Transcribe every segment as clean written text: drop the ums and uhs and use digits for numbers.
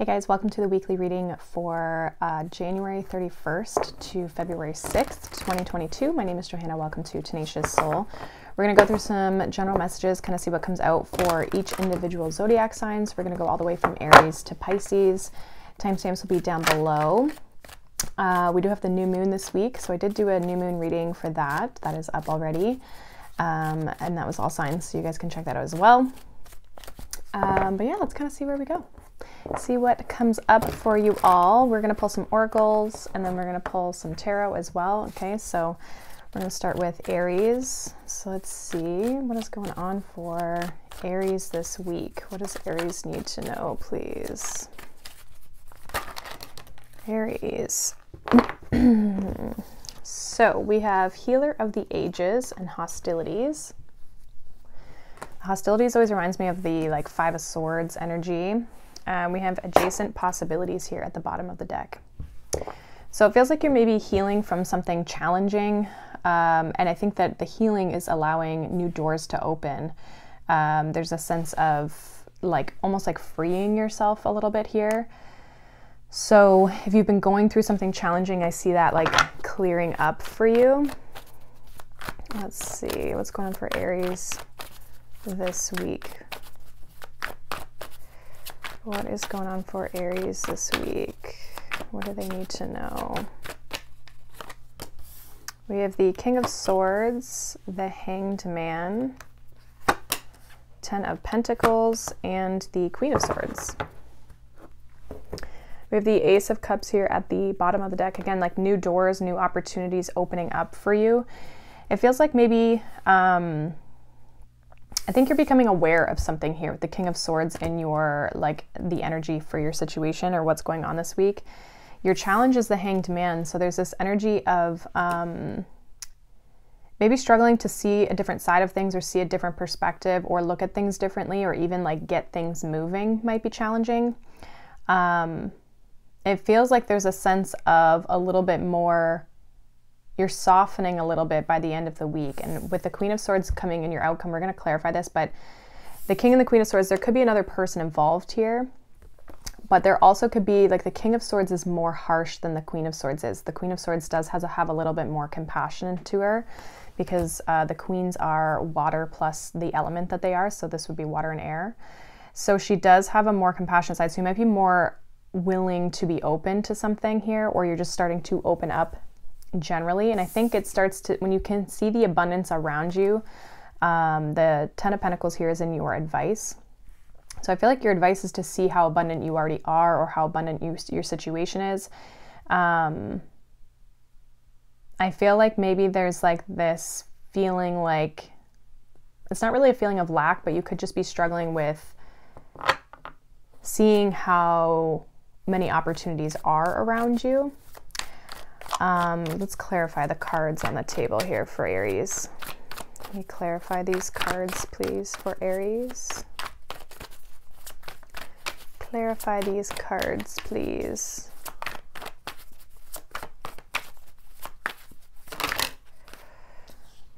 Hey guys, welcome to the weekly reading for January 31st to February 6th, 2022. My name is Johanna. Welcome to Tenacious Soul. We're going to go through some general messages, kind of see what comes out for each individual zodiac signs. We're going to go all the way from Aries to Pisces. Timestamps will be down below. We do have the new moon this week, so I did do a new moon reading for that. That is up already. And that was all signs, so you guys can check that out as well. But yeah, let's kind of see where we go. See what comes up for you all. We're going to pull some oracles and then we're going to pull some tarot as well. Okay, so we're going to start with Aries. So let's see what is going on for Aries this week. What does Aries need to know, please? Aries. So we have Healer of the Ages and Hostilities. Hostilities always reminds me of the like Five of Swords energy. We have Adjacent Possibilities here at the bottom of the deck. So it feels like you're maybe healing from something challenging. And I think that the healing is allowing new doors to open. There's a sense of like almost like freeing yourself a little bit here. So if you've been going through something challenging, I see that like clearing up for you. Let's see what's going on for Aries this week. What is going on for Aries this week? What do they need to know? We have the King of Swords, the Hanged Man, Ten of Pentacles, and the Queen of Swords. We have the Ace of Cups here at the bottom of the deck. Again, like new doors, new opportunities opening up for you. It feels like maybe, I think you're becoming aware of something here with the King of Swords in your, like the energy for your situation or what's going on this week. Your challenge is the Hanged Man. So there's this energy of maybe struggling to see a different side of things or see a different perspective or look at things differently or even like get things moving might be challenging. It feels like there's a sense of a little bit more, you're softening a little bit by the end of the week. And with the Queen of Swords coming in your outcome, we're going to clarify this, but the King and the Queen of Swords, there could be another person involved here, but there also could be like the King of Swords is more harsh than the Queen of Swords is. The Queen of Swords does have a little bit more compassion to her because the queens are water plus the element that they are. So this would be water and air. So she does have a more compassionate side. So you might be more willing to be open to something here, or you're just starting to open up generally. And I think it starts to, when you can see the abundance around you, the Ten of Pentacles here is in your advice. So I feel like your advice is to see how abundant you already are or how abundant your situation is. I feel like maybe there's like this feeling like, it's not really a feeling of lack, but you could just be struggling with seeing how many opportunities are around you. Let's clarify the cards on the table here for Aries. Let me clarify these cards, please, for Aries. Clarify these cards, please.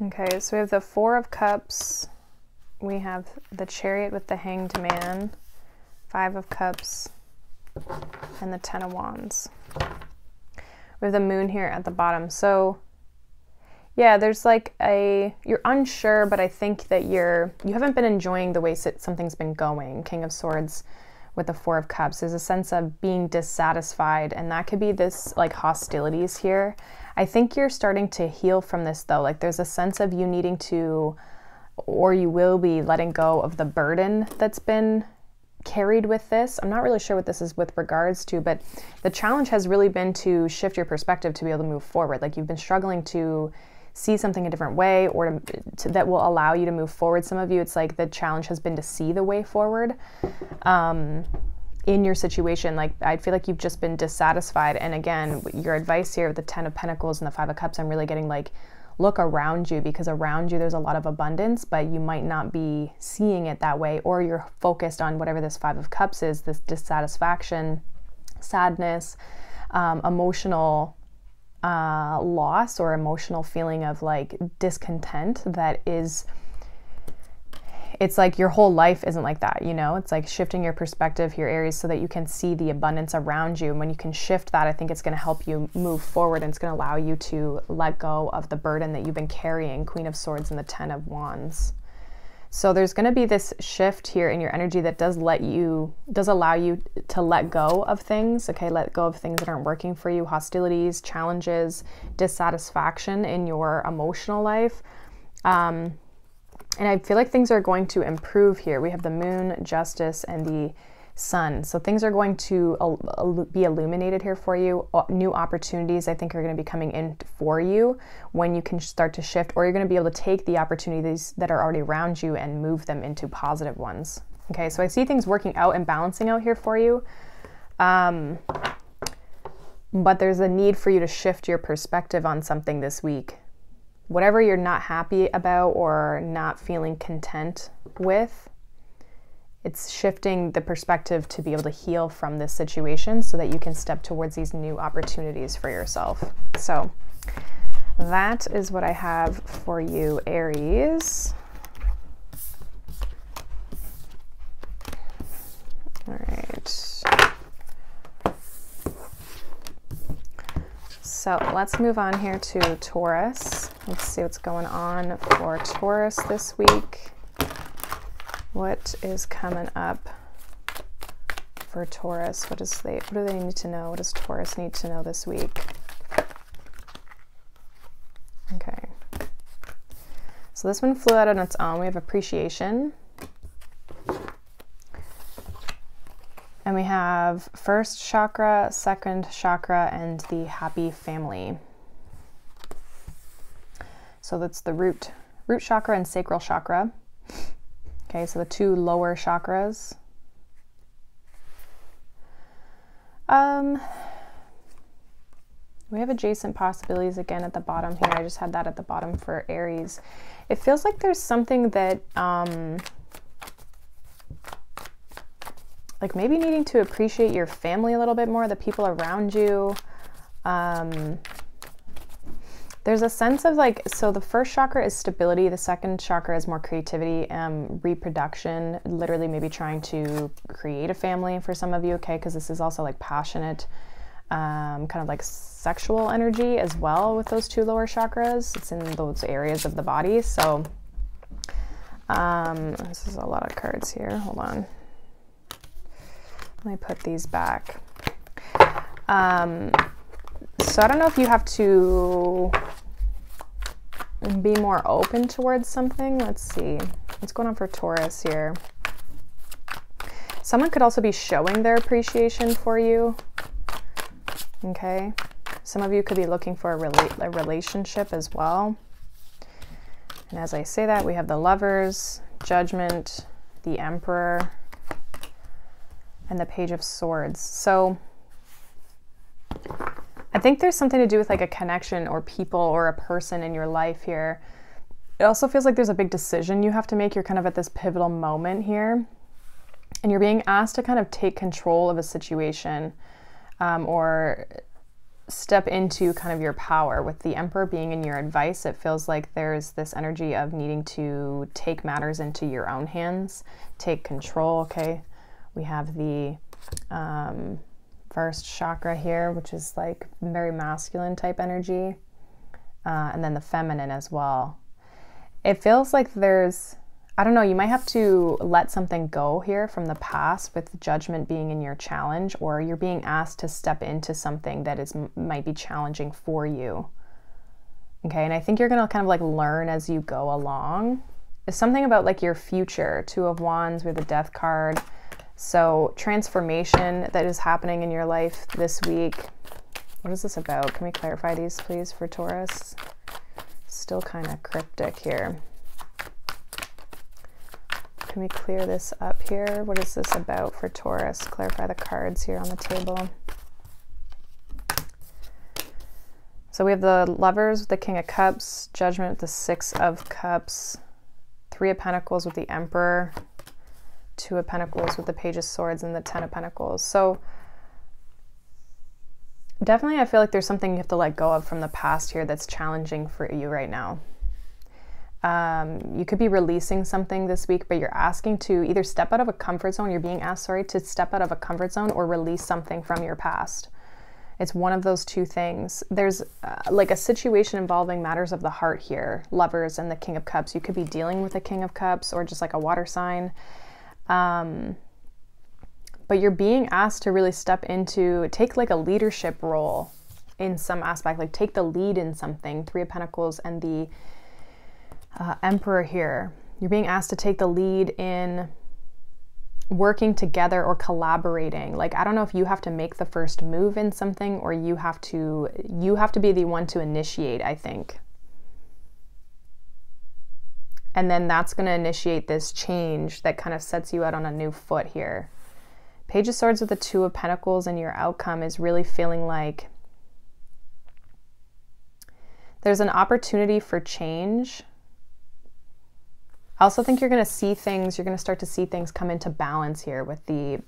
Okay, so we have the Four of Cups. We have the Chariot with the Hanged Man, Five of Cups, and the Ten of Wands. We have the Moon here at the bottom. So yeah, there's like you're unsure, but I think that you haven't been enjoying the way something's been going. King of Swords with the Four of Cups. There's a sense of being dissatisfied, and that could be this like hostilities here. I think you're starting to heal from this though. Like there's a sense of you needing to, or you will be letting go of the burden that's been carried with this. I'm not really sure what this is with regards to, but the challenge has really been to shift your perspective to be able to move forward. Like you've been struggling to see something a different way or that will allow you to move forward. Some of you, it's like the challenge has been to see the way forward in your situation. Like I feel like you've just been dissatisfied. And again, your advice here with the Ten of Pentacles and the Five of Cups, I'm really getting like, look around you, because around you there's a lot of abundance, but you might not be seeing it that way, or you're focused on whatever this Five of Cups is, this dissatisfaction, sadness, emotional loss, or emotional feeling of like discontent that is it's like your whole life isn't like that, you know? It's like shifting your perspective here, Aries, so that you can see the abundance around you. And when you can shift that, I think it's going to help you move forward, and it's going to allow you to let go of the burden that you've been carrying, Queen of Swords and the Ten of Wands. So there's going to be this shift here in your energy that does allow you to let go of things, okay? Let go of things that aren't working for you, hostilities, challenges, dissatisfaction in your emotional life. And I feel like things are going to improve here. We have the Moon, Justice, and the Sun. So things are going to be illuminated here for you. New opportunities, I think, are going to be coming in for you when you can start to shift, or you're going to be able to take the opportunities that are already around you and move them into positive ones. Okay, so I see things working out and balancing out here for you. But there's a need for you to shift your perspective on something this week. Whatever you're not happy about or not feeling content with, it's shifting the perspective to be able to heal from this situation so that you can step towards these new opportunities for yourself. So that is what I have for you, Aries. All right. So let's move on here to Taurus. Let's see what's going on for Taurus this week. What is coming up for Taurus? What do they need to know? What does Taurus need to know this week? Okay. So this one flew out on its own. We have appreciation. And we have first chakra, second chakra, and the happy family. So that's the root chakra and sacral chakra. Okay, so the two lower chakras. We have adjacent possibilities again at the bottom here. I just had that at the bottom for Aries. It feels like there's something that, like maybe needing to appreciate your family a little bit more, the people around you. There's a sense of like, so the first chakra is stability. The second chakra is more creativity, reproduction, literally maybe trying to create a family for some of you, okay? Because this is also like passionate, kind of like sexual energy as well with those two lower chakras. It's in those areas of the body. So this is a lot of cards here. Hold on. Let me put these back. So I don't know if you have to be more open towards something. Let's see. What's going on for Taurus here? Someone could also be showing their appreciation for you. Okay. Some of you could be looking for a relationship as well. And as I say that, we have the Lovers, Judgment, the Emperor, and the Page of Swords. So I think there's something to do with like a connection or people or a person in your life here. It also feels like there's a big decision you have to make. You're kind of at this pivotal moment here, and you're being asked to kind of take control of a situation, or step into kind of your power. With the Emperor being in your advice, it feels like there's this energy of needing to take matters into your own hands, take control, okay? We have the first chakra here, which is like very masculine type energy, and then the feminine as well. It feels like there's, I don't know, you might have to let something go here from the past, with Judgment being in your challenge, or you're being asked to step into something that might be challenging for you. Okay, and I think you're gonna kind of like learn as you go along. It's something about like your future. Two of Wands with the Death card. So transformation that is happening in your life this week. What is this about? Can we clarify these, please, for Taurus? Still kind of cryptic here. Can we clear this up here? What is this about for Taurus? Clarify the cards here on the table. So we have the Lovers with the King of Cups, Judgment with the Six of Cups, Three of Pentacles with the Emperor, Two of Pentacles with the Page of Swords, and the Ten of Pentacles. So definitely I feel like there's something you have to let go of from the past here that's challenging for you right now. You could be releasing something this week, but you're asking to either step out of a comfort zone. You're being asked, sorry, to step out of a comfort zone or release something from your past. It's one of those two things. There's like a situation involving matters of the heart here, Lovers and the King of Cups. You could be dealing with a King of Cups or just like a water sign. But you're being asked to really step into, take like a leadership role in some aspect, like take the lead in something. Three of Pentacles and the Emperor here. You're being asked to take the lead in working together or collaborating. Like, I don't know if you have to make the first move in something or you have to be the one to initiate, I think. And then that's going to initiate this change that kind of sets you out on a new foot here. Page of Swords with the Two of Pentacles, and your outcome is really feeling like there's an opportunity for change. I also think you're going to see things, you're going to start to see things come into balance here with the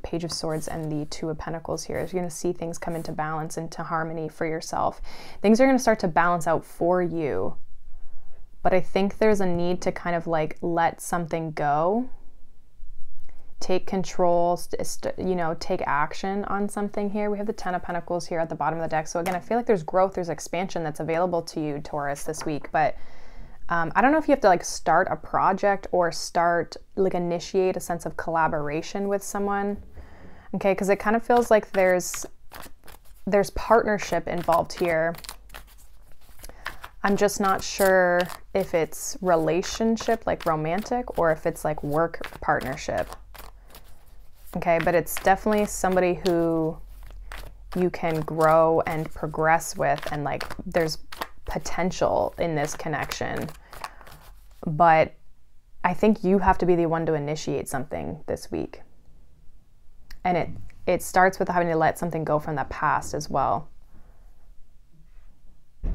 Page of Swords and the Two of Pentacles here. You're going to see things come into balance, into harmony for yourself. Things are going to start to balance out for you. But I think there's a need to kind of like let something go, take control, you know, take action on something here. We have the Ten of Pentacles here at the bottom of the deck. So again, I feel like there's growth, there's expansion that's available to you, Taurus, this week. But I don't know if you have to like start a project or start like initiate a sense of collaboration with someone. Okay, because it kind of feels like there's partnership involved here. I'm just not sure if it's relationship, like romantic, or if it's like work partnership. Okay, but it's definitely somebody who you can grow and progress with, and like there's potential in this connection. But I think you have to be the one to initiate something this week. And it starts with having to let something go from the past as well.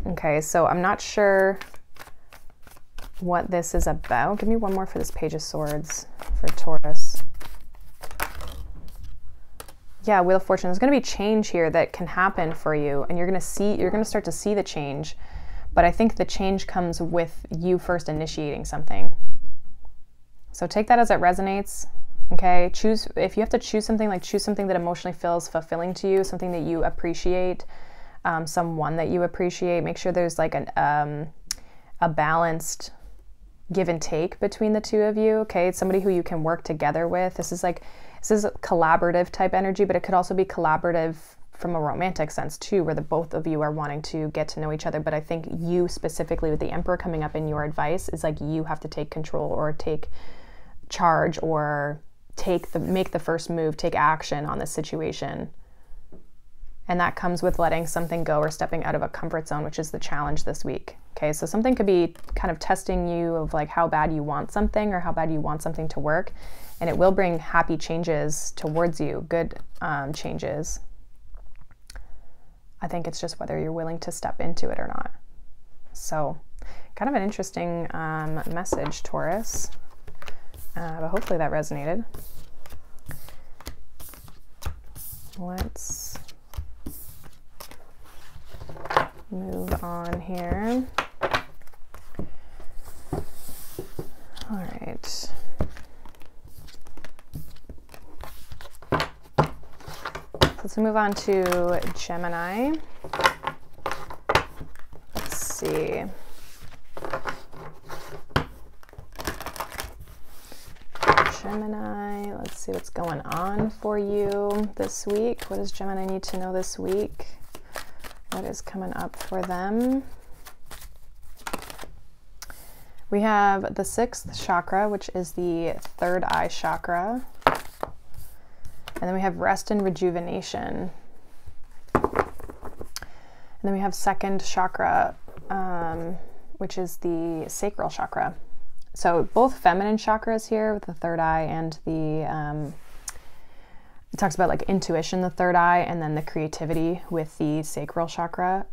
Okay, so I'm not sure what this is about. Give me one more for this Page of Swords for Taurus. Yeah, Wheel of Fortune. There's going to be change here that can happen for you, and you're going to start to see the change. But I think the change comes with you first initiating something. So take that as it resonates. Okay, choose, if you have to choose something, like choose something that emotionally feels fulfilling to you, something that you appreciate, someone that you appreciate. Make sure there's like a balanced give and take between the two of you. Okay, it's somebody who you can work together with. This is a collaborative type energy, but it could also be collaborative from a romantic sense too, where the both of you are wanting to get to know each other. But I think you specifically, with the Emperor coming up in your advice, is like you have to take control or take charge or make the first move, take action on this situation. And that comes with letting something go or stepping out of a comfort zone, which is the challenge this week. Okay, so something could be kind of testing you of like how bad you want something or how bad you want something to work. And it will bring happy changes towards you, good changes. I think it's just whether you're willing to step into it or not. So kind of an interesting message, Taurus. But hopefully that resonated. Let's move on here. All right. Let's move on to Gemini. Let's see. Gemini, let's see what's going on for you this week. What does Gemini need to know this week? What is coming up for them? We have the 6th chakra, which is the third eye chakra. And then we have rest and rejuvenation. And then we have 2nd chakra, which is the sacral chakra. So both feminine chakras here with the third eye and the, it talks about like intuition, the third eye, and then the creativity with the sacral chakra.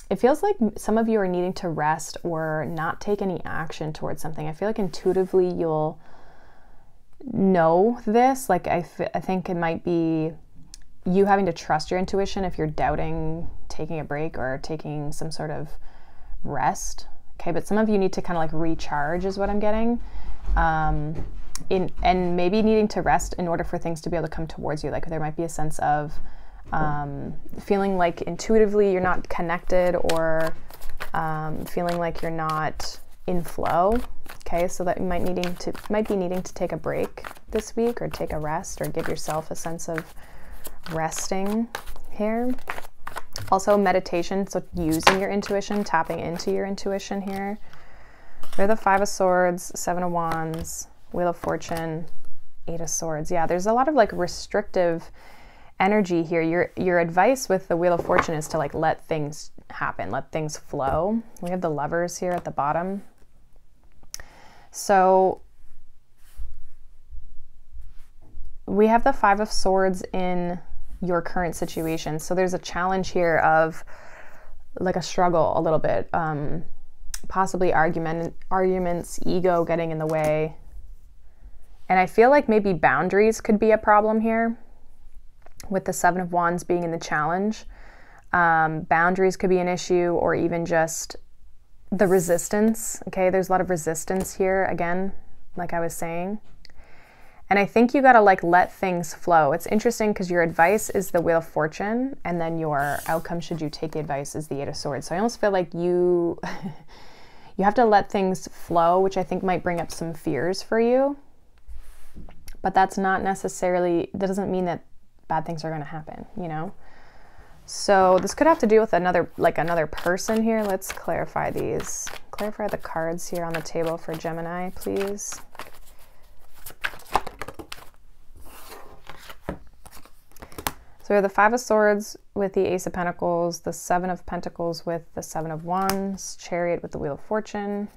It feels like some of you are needing to rest or not take any action towards something. I feel like intuitively you'll know this. Like I think it might be you having to trust your intuition if you're doubting taking a break or taking some sort of rest. Okay, but some of you need to kind of like recharge is what I'm getting. And maybe needing to rest in order for things to be able to come towards you. Like there might be a sense of feeling like intuitively you're not connected, or feeling like you're not in flow. Okay, so that you might be needing to take a break this week, or take a rest, or give yourself a sense of resting here. Also meditation, so using your intuition, tapping into your intuition here. We're the 5 of Swords, 7 of Wands, Wheel of Fortune, 8 of Swords. Yeah, there's a lot of like restrictive energy here. Your advice with the Wheel of Fortune is to like let things happen, let things flow. We have the Lovers here at the bottom. So we have the 5 of Swords in your current situation. So there's a challenge here of like a struggle a little bit, possibly arguments, ego getting in the way. And I feel like maybe boundaries could be a problem here with the 7 of Wands being in the challenge. Boundaries could be an issue, or even just the resistance. Okay, there's a lot of resistance here again, like I was saying. And I think you got to like let things flow. It's interesting because your advice is the Wheel of Fortune, and then your outcome, should you take the advice, is the 8 of Swords. So I almost feel like you have to let things flow, which I think might bring up some fears for you. But that's not necessarily, that doesn't mean that bad things are going to happen, you know? So this could have to do with another person here. Let's clarify these. Clarify the cards here on the table for Gemini, please. So we have the 5 of Swords with the Ace of Pentacles, the 7 of Pentacles with the 7 of Wands, Chariot with the Wheel of Fortune,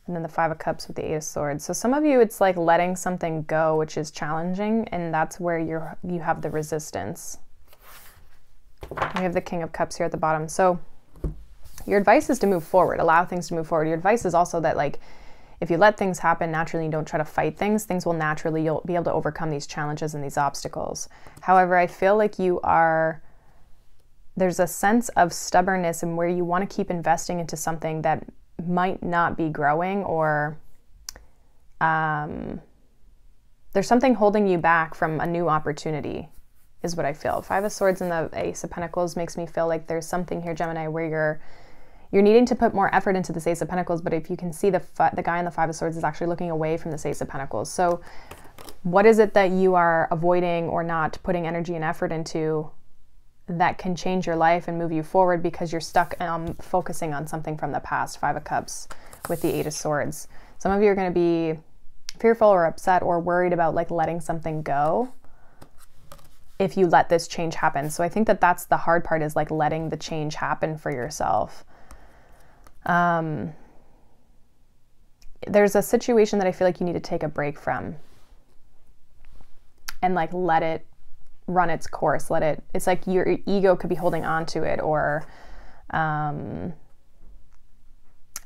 and then the 5 of Cups with the 8 of Swords. So some of you, it's like letting something go, which is challenging, and that's where you have the resistance. We have the King of Cups here at the bottom. So your advice is to move forward, allow things to move forward. Your advice is also that like, if you let things happen naturally and don't try to fight things, things will naturally, you'll be able to overcome these challenges and these obstacles. However, I feel like there's a sense of stubbornness in where you want to keep investing into something that might not be growing, or there's something holding you back from a new opportunity, is what I feel. 5 of Swords and the Ace of Pentacles makes me feel like there's something here, Gemini, where you're needing to put more effort into this Ace of Pentacles, but if you can see the guy in the 5 of Swords is actually looking away from this Ace of Pentacles. So what is it that you are avoiding or not putting energy and effort into that can change your life and move you forward, because you're stuck focusing on something from the past? 5 of Cups with the 8 of Swords. Some of you are going to be fearful or upset or worried about like letting something go if you let this change happen. So I think that that's the hard part, is like letting the change happen for yourself. There's a situation that I feel like you need to take a break from and like let it run its course. It's like your ego could be holding on to it, or I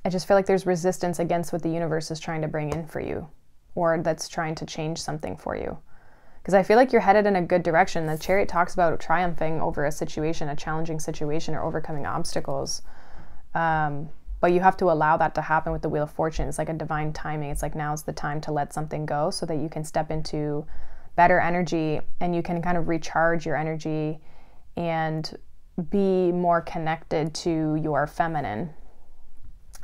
just feel like there's resistance against what the universe is trying to bring in for you, or that's trying to change something for you. Because I feel like you're headed in a good direction. The Chariot talks about triumphing over a situation, a challenging situation, or overcoming obstacles. But you have to allow that to happen with the Wheel of Fortune. It's like a divine timing. It's like, now's the time to let something go so that you can step into better energy, and you can kind of recharge your energy and be more connected to your feminine.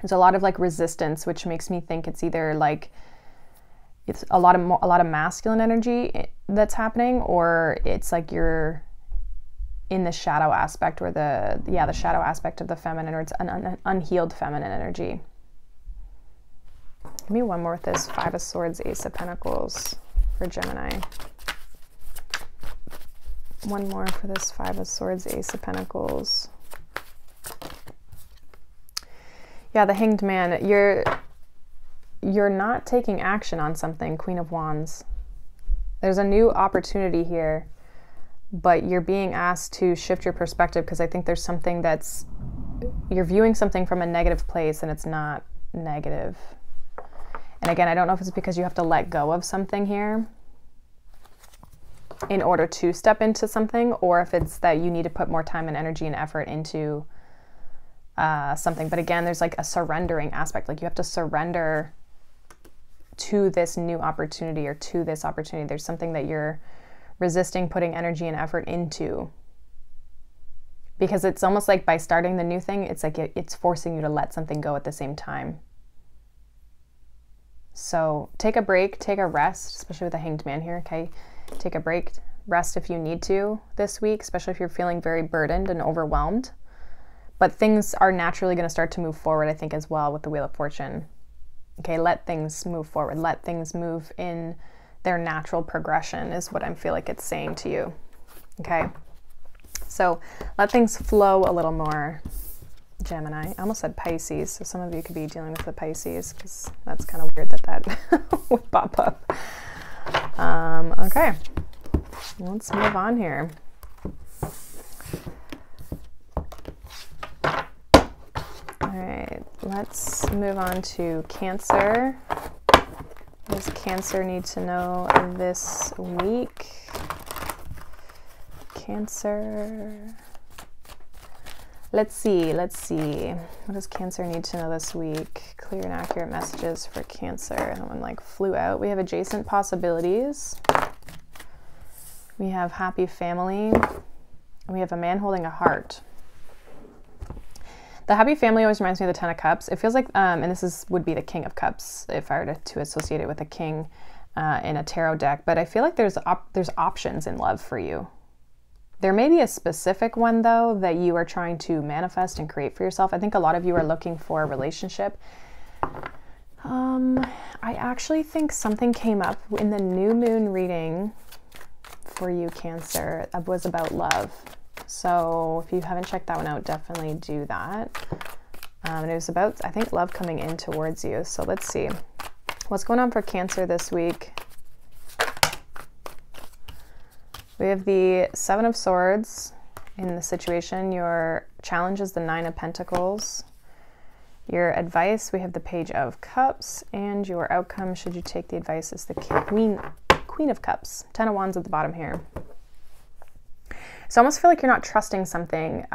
There's a lot of like resistance, which makes me think it's either like it's a lot of masculine energy that's happening, or it's like you're in the shadow aspect, or the shadow aspect of the feminine, or it's an unhealed feminine energy. Give me one more with this 5 of Swords, Ace of Pentacles for Gemini. One more for this 5 of Swords, Ace of Pentacles. Yeah, the Hanged Man. You're not taking action on something, Queen of Wands. There's a new opportunity here, but you're being asked to shift your perspective, because I think there's something you're viewing something from a negative place, and it's not negative. And again, I don't know if it's because you have to let go of something here in order to step into something, or if it's that you need to put more time and energy and effort into something. But again, there's like a surrendering aspect. Like you have to surrender to this new opportunity or to this opportunity. There's something that you're resisting putting energy and effort into. Because it's almost like by starting the new thing, it's like it's forcing you to let something go at the same time. So take a break, take a rest, especially with the Hanged Man here, okay? Take a break, rest if you need to this week, especially if you're feeling very burdened and overwhelmed. But things are naturally going to start to move forward, I think, as well with the Wheel of Fortune. Okay, let things move forward. Let things move in their natural progression is what I feel like it's saying to you. Okay? So let things flow a little more, Gemini. I almost said Pisces, so some of you could be dealing with the Pisces because that's kind of weird that would pop up. Okay, let's move on here. All right, let's move on to Cancer. What does Cancer need to know this week? Cancer. Let's see. What does Cancer need to know this week? Clear and accurate messages for Cancer. That one like flew out. We have adjacent possibilities. We have happy family. We have a man holding a heart. The happy family always reminds me of the Ten of Cups. It feels like, and this would be the King of Cups if I were to associate it with a king in a tarot deck. But I feel like there's options in love for you. There may be a specific one, though, that you are trying to manifest and create for yourself. I think a lot of you are looking for a relationship. I actually think something came up in the new moon reading for you, Cancer. That was about love. So if you haven't checked that one out, definitely do that. And it was about, I think, love coming in towards you. So let's see. What's going on for Cancer this week? We have the Seven of Swords in the situation. Your challenge is the Nine of Pentacles. Your advice, we have the Page of Cups. And your outcome, should you take the advice, is the Queen of Cups. Ten of Wands at the bottom here. So I almost feel like you're not trusting something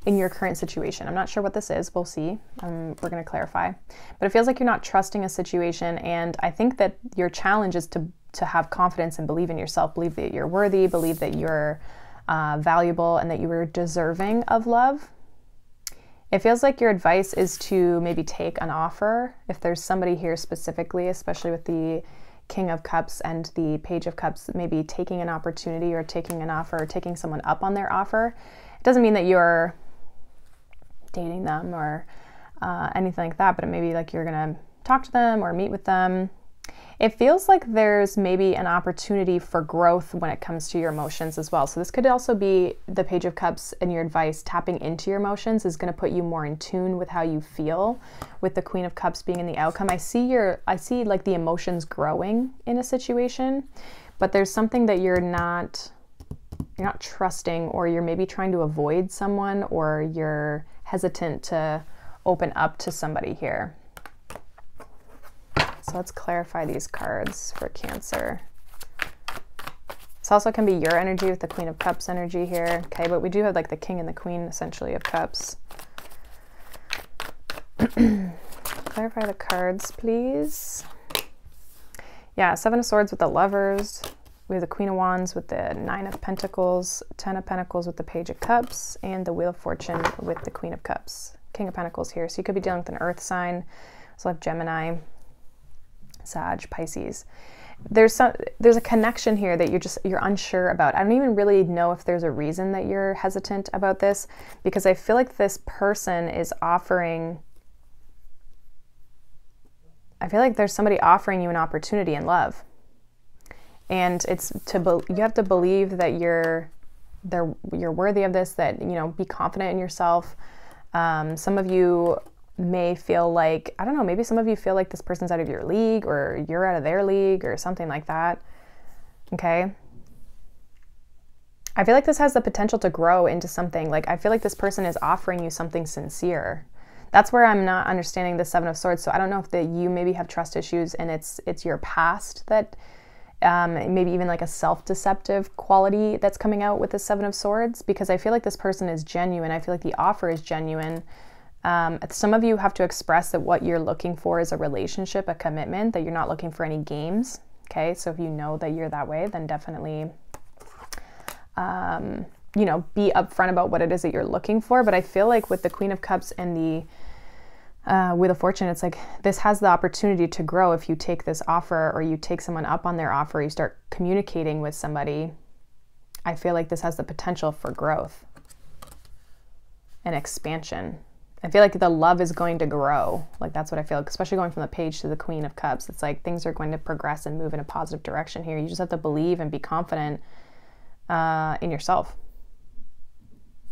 in your current situation. I'm not sure what this is. We'll see. We're going to clarify. But it feels like you're not trusting a situation. And I think that your challenge is to have confidence and believe in yourself, believe that you're worthy, believe that you're valuable and that you are deserving of love. It feels like your advice is to maybe take an offer. If there's somebody here specifically, especially with the King of Cups and the Page of Cups, maybe taking an opportunity or taking an offer or taking someone up on their offer. It doesn't mean that you're dating them or anything like that, but it may be like you're going to talk to them or meet with them. It feels like there's maybe an opportunity for growth when it comes to your emotions as well. So this could also be the Page of Cups and your advice tapping into your emotions is going to put you more in tune with how you feel, with the Queen of Cups being in the outcome. I see like the emotions growing in a situation, but there's something that you're not trusting, or you're maybe trying to avoid someone, or you're hesitant to open up to somebody here. So let's clarify these cards for Cancer. This also can be your energy with the Queen of Cups energy here. Okay, but we do have like the King and the Queen essentially of Cups. Clarify the cards, please. Yeah, Seven of Swords with the Lovers. We have the Queen of Wands with the Nine of Pentacles, Ten of Pentacles with the Page of Cups, and the Wheel of Fortune with the Queen of Cups. King of Pentacles here. So you could be dealing with an earth sign. So like Gemini, Sag, Pisces. There's a connection here that you're unsure about. I don't even really know if there's a reason that you're hesitant about this, because I feel like this person is offering, I feel like there's somebody offering you an opportunity in love. And it's you have to believe that you're worthy of this, that, you know, be confident in yourself. Some of you may feel like, I don't know, maybe some of you feel like this person's out of your league, or you're out of their league, or something like that. Okay. I feel like this has the potential to grow into something. Like, I feel like this person is offering you something sincere. That's where I'm not understanding the Seven of Swords. So I don't know if you maybe have trust issues and it's your past that maybe even like a self-deceptive quality that's coming out with the Seven of Swords, because I feel like this person is genuine. I feel like the offer is genuine. Some of you have to express that what you're looking for is a relationship, a commitment, that you're not looking for any games. Okay, so if you know that you're that way, then definitely, you know, be upfront about what it is that you're looking for. But I feel like with the Queen of Cups and the Wheel of Fortune, it's like this has the opportunity to grow if you take this offer, or you take someone up on their offer, you start communicating with somebody. I feel like this has the potential for growth and expansion. I feel like the love is going to grow. Like that's what I feel, especially going from the Page to the Queen of Cups. It's like things are going to progress and move in a positive direction here. You just have to believe and be confident in yourself.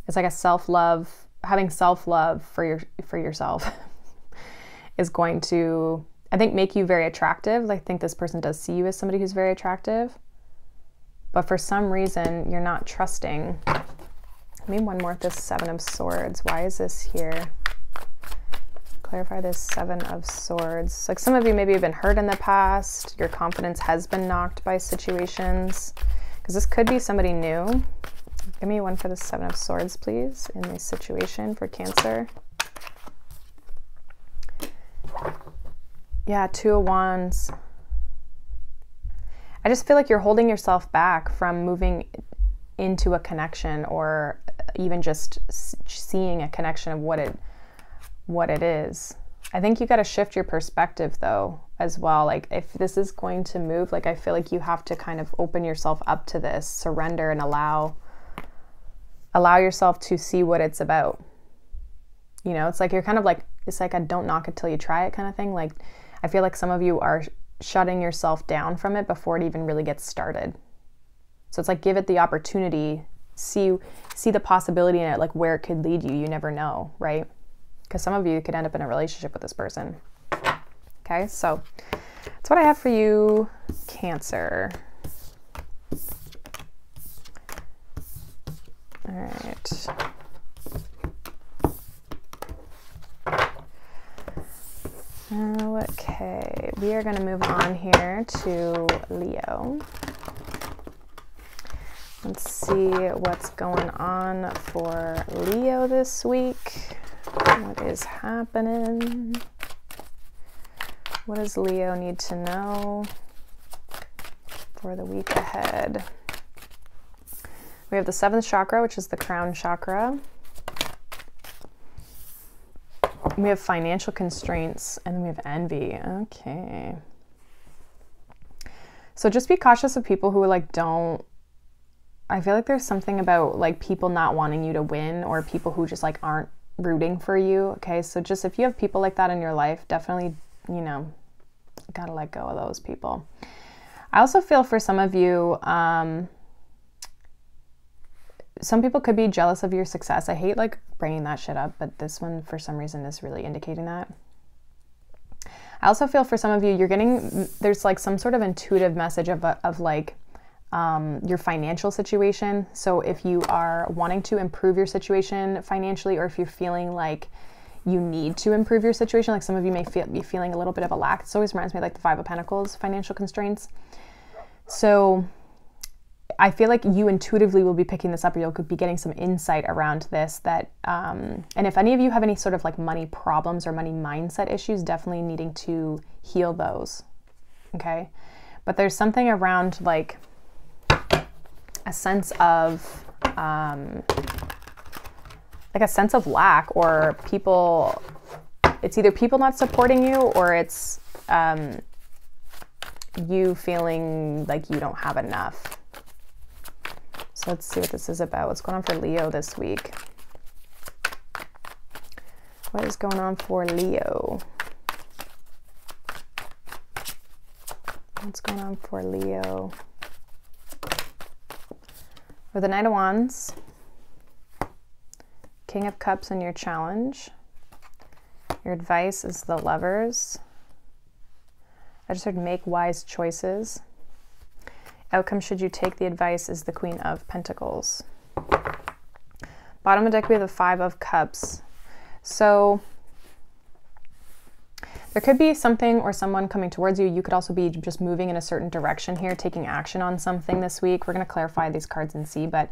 It's like a self-love, having self-love for yourself is going to, I think, make you very attractive. I think this person does see you as somebody who's very attractive, but for some reason you're not trusting. Maybe one more with this Seven of Swords. Why is this here? Clarify this Seven of Swords. Like some of you maybe have been hurt in the past. Your confidence has been knocked by situations, because this could be somebody new. Give me one for the Seven of Swords, please, in this situation for Cancer. Yeah, Two of Wands. I just feel like you're holding yourself back from moving into a connection, or even just seeing a connection of what it is. I think you got to shift your perspective though as well. Like if this is going to move, like I feel like you have to kind of open yourself up to this, surrender, and allow yourself to see what it's about. You know, it's like you're kind of like, it's like a don't knock it till you try it kind of thing. Like I feel like some of you are shutting yourself down from it before it even really gets started. So it's like, give it the opportunity, see the possibility in it, like where it could lead you. You never know, right? Because some of you could end up in a relationship with this person. Okay, so that's what I have for you, Cancer. All right. Okay, we are going to move on here to Leo. Let's see what's going on for Leo this week. What is happening? What does Leo need to know for the week ahead? We have the 7th chakra, which is the crown chakra. We have financial constraints, and then we have envy. Okay. So just be cautious of people who like don't, I feel like there's something about like people not wanting you to win, or people who just like aren't rooting for you. Okay, so just if you have people like that in your life, definitely, you know, gotta let go of those people. I also feel for some of you, some people could be jealous of your success. I hate like bringing that shit up, but this one for some reason is really indicating that. I also feel for some of you, you're getting, there's like some sort of intuitive message of like your financial situation. So if you are wanting to improve your situation financially, or if you're feeling like you need to improve your situation, like some of you may be feeling a little bit of a lack. It always reminds me of like the 5 of Pentacles, financial constraints. So I feel like you intuitively will be picking this up, or you'll be getting some insight around this, that, and if any of you have any sort of like money problems or money mindset issues, definitely needing to heal those. Okay. But there's something around like a sense of, like a sense of lack, or people, it's either people not supporting you, or it's, you feeling like you don't have enough. So let's see what this is about. What's going on for Leo this week? What is going on for Leo? What's going on for Leo? With the Knight of Wands, King of Cups in your challenge. Your advice is the Lovers. I just heard make wise choices. Outcome should you take the advice is the Queen of Pentacles. Bottom of the deck, we have the 5 of Cups. So There could be something or someone coming towards you. You could also be just moving in a certain direction here, taking action on something this week. We're going to clarify these cards and see, but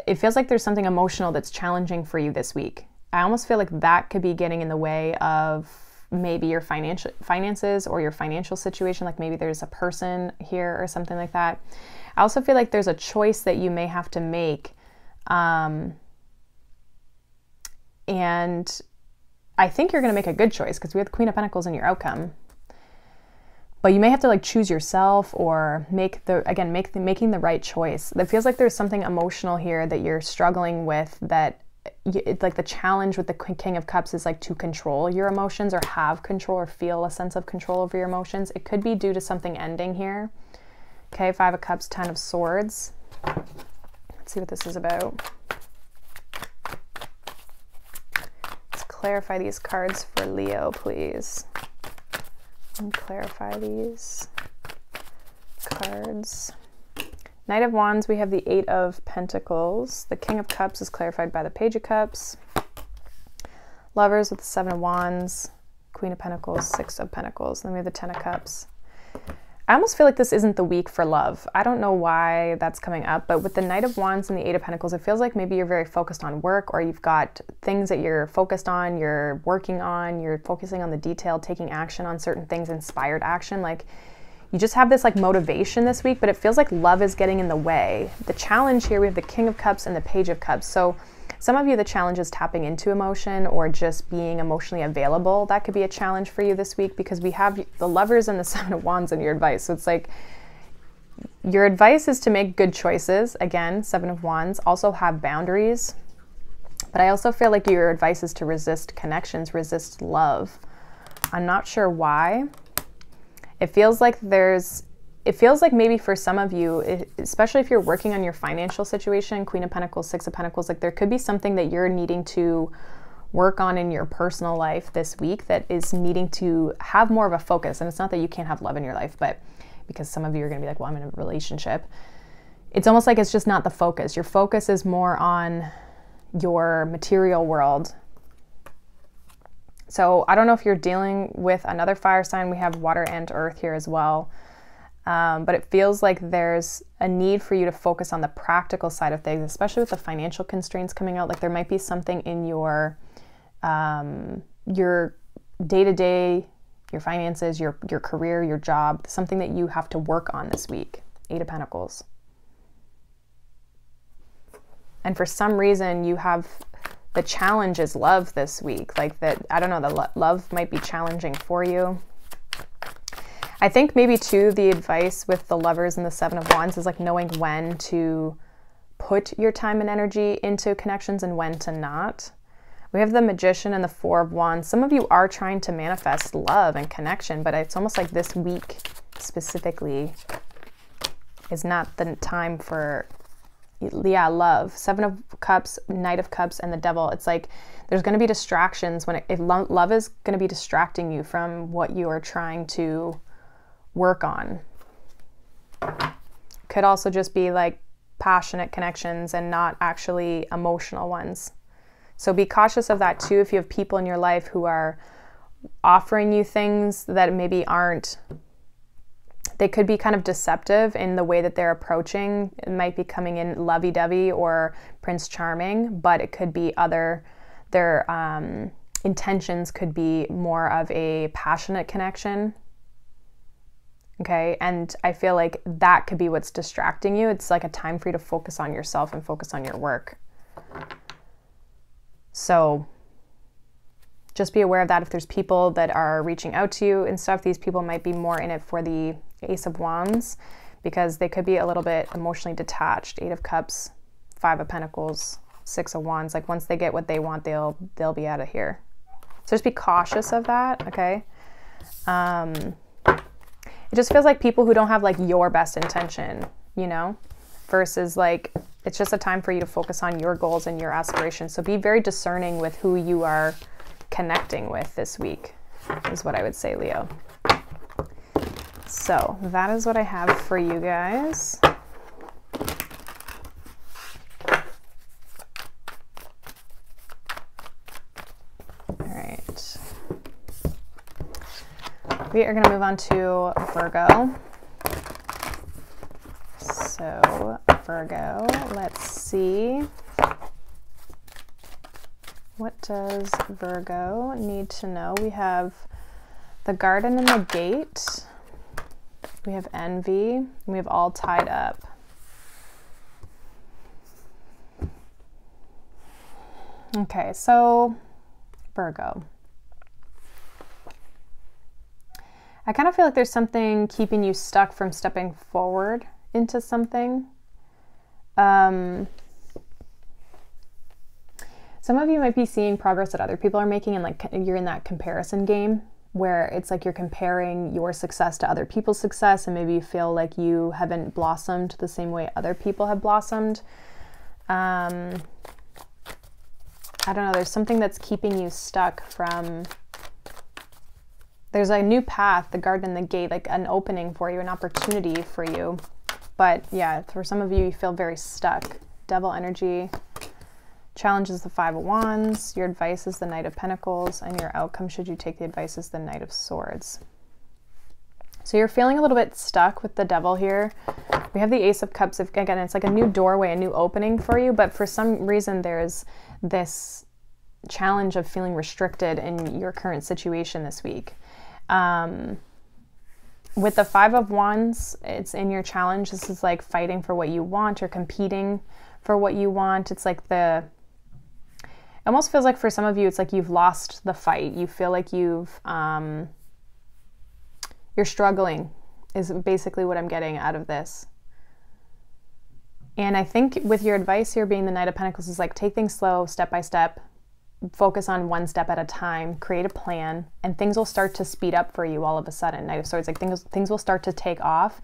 it feels like there's something emotional that's challenging for you this week. I almost feel like that could be getting in the way of maybe your finances or your financial situation. Like maybe there's a person here or something like that. I also feel like there's a choice that you may have to make. And I think you're going to make a good choice because we have the Queen of Pentacles in your outcome. But you may have to like choose yourself or making the right choice. It feels like there's something emotional here that you're struggling with, that it's like the challenge with the King of Cups is like to control your emotions or have control or feel a sense of control over your emotions. It could be due to something ending here. Okay, 5 of Cups, 10 of Swords. Let's see what this is about. Clarify these cards for Leo, please. And clarify these cards. Knight of Wands, we have the 8 of Pentacles. The King of Cups is clarified by the Page of Cups. Lovers with the 7 of Wands. Queen of Pentacles, 6 of Pentacles. Then we have the 10 of Cups. I almost feel like this isn't the week for love. I don't know why that's coming up, but with the Knight of Wands and the 8 of Pentacles, it feels like maybe you're very focused on work, or you've got things that you're focused on, you're working on, you're focusing on the detail, taking action on certain things, inspired action. Like you just have this like motivation this week, but it feels like love is getting in the way. The challenge here, we have the King of Cups and the Page of Cups. So some of you, the challenge is tapping into emotion or just being emotionally available. That could be a challenge for you this week because we have the Lovers and the 7 of Wands in your advice. So it's like your advice is to make good choices. Again, 7 of Wands. Also have boundaries. But I also feel like your advice is to resist connections, resist love. I'm not sure why. It feels like maybe for some of you, especially if you're working on your financial situation, Queen of Pentacles, 6 of Pentacles, like there could be something that you're needing to work on in your personal life this week that is needing to have more of a focus. And it's not that you can't have love in your life, but because some of you are going to be like, well, I'm in a relationship. It's almost like it's just not the focus. Your focus is more on your material world. So I don't know if you're dealing with another fire sign. We have water and earth here as well. But it feels like there's a need for you to focus on the practical side of things, especially with the financial constraints coming out. Like there might be something in your day-to-day, your finances, your career, your job, something that you have to work on this week. 8 of Pentacles. And for some reason you have the challenge is love this week. Like that, I don't know, the love might be challenging for you. I think maybe too, the advice with the Lovers and the 7 of Wands is like knowing when to put your time and energy into connections and when to not. We have the Magician and the 4 of Wands. Some of you are trying to manifest love and connection, but it's almost like this week specifically is not the time for, love. 7 of Cups, Knight of Cups, and the Devil. It's like there's going to be distractions if love is going to be distracting you from what you are trying to work on. Could also just be like passionate connections and not actually emotional ones. So be cautious of that too. If you have people in your life who are offering you things that maybe aren't, they could be kind of deceptive in the way that they're approaching. It might be coming in lovey-dovey or Prince Charming, but it could be their intentions could be more of a passionate connection. Okay, and I feel like that could be what's distracting you. It's like a time for you to focus on yourself and focus on your work. So just be aware of that. If there's people that are reaching out to you and stuff, these people might be more in it for the Ace of Wands because they could be a little bit emotionally detached. 8 of Cups, 5 of Pentacles, 6 of Wands. Like once they get what they want, they'll be out of here. So just be cautious of that, okay? It just feels like people who don't have like your best intention, you know, versus like, it's just a time for you to focus on your goals and your aspirations. So be very discerning with who you are connecting with this week, is what I would say, Leo. So that is what I have for you guys. All right. We are going to move on to Virgo. So Virgo, let's see. What does Virgo need to know? We have the Garden and the Gate. We have Envy. And we have All Tied Up. Okay, so Virgo. I kind of feel like there's something keeping you stuck from stepping forward into something. Some of you might be seeing progress that other people are making, and like you're in that comparison game where it's like you're comparing your success to other people's success, and maybe you feel like you haven't blossomed the same way other people have blossomed. I don't know, there's something that's keeping you stuck from, there's a new path, the Garden and the Gate, like an opening for you, an opportunity for you. But yeah, for some of you, you feel very stuck. Devil energy. Challenge is the Five of Wands. Your advice is the Knight of Pentacles. And your outcome, should you take the advice, is the Knight of Swords. So you're feeling a little bit stuck with the Devil here. We have the Ace of Cups. Again, it's like a new doorway, a new opening for you. But for some reason, there's this challenge of feeling restricted in your current situation this week. With the Five of Wands, it's in your challenge. This is like fighting for what you want or competing for what you want. It's like it almost feels like for some of you, it's like you've lost the fight. You feel like you're struggling is basically what I'm getting out of this. And I think with your advice here being the Knight of Pentacles is like, take things slow, step by step, focus on one step at a time, create a plan, and things will start to speed up for you all of a sudden. Knight of Swords, like things will start to take off,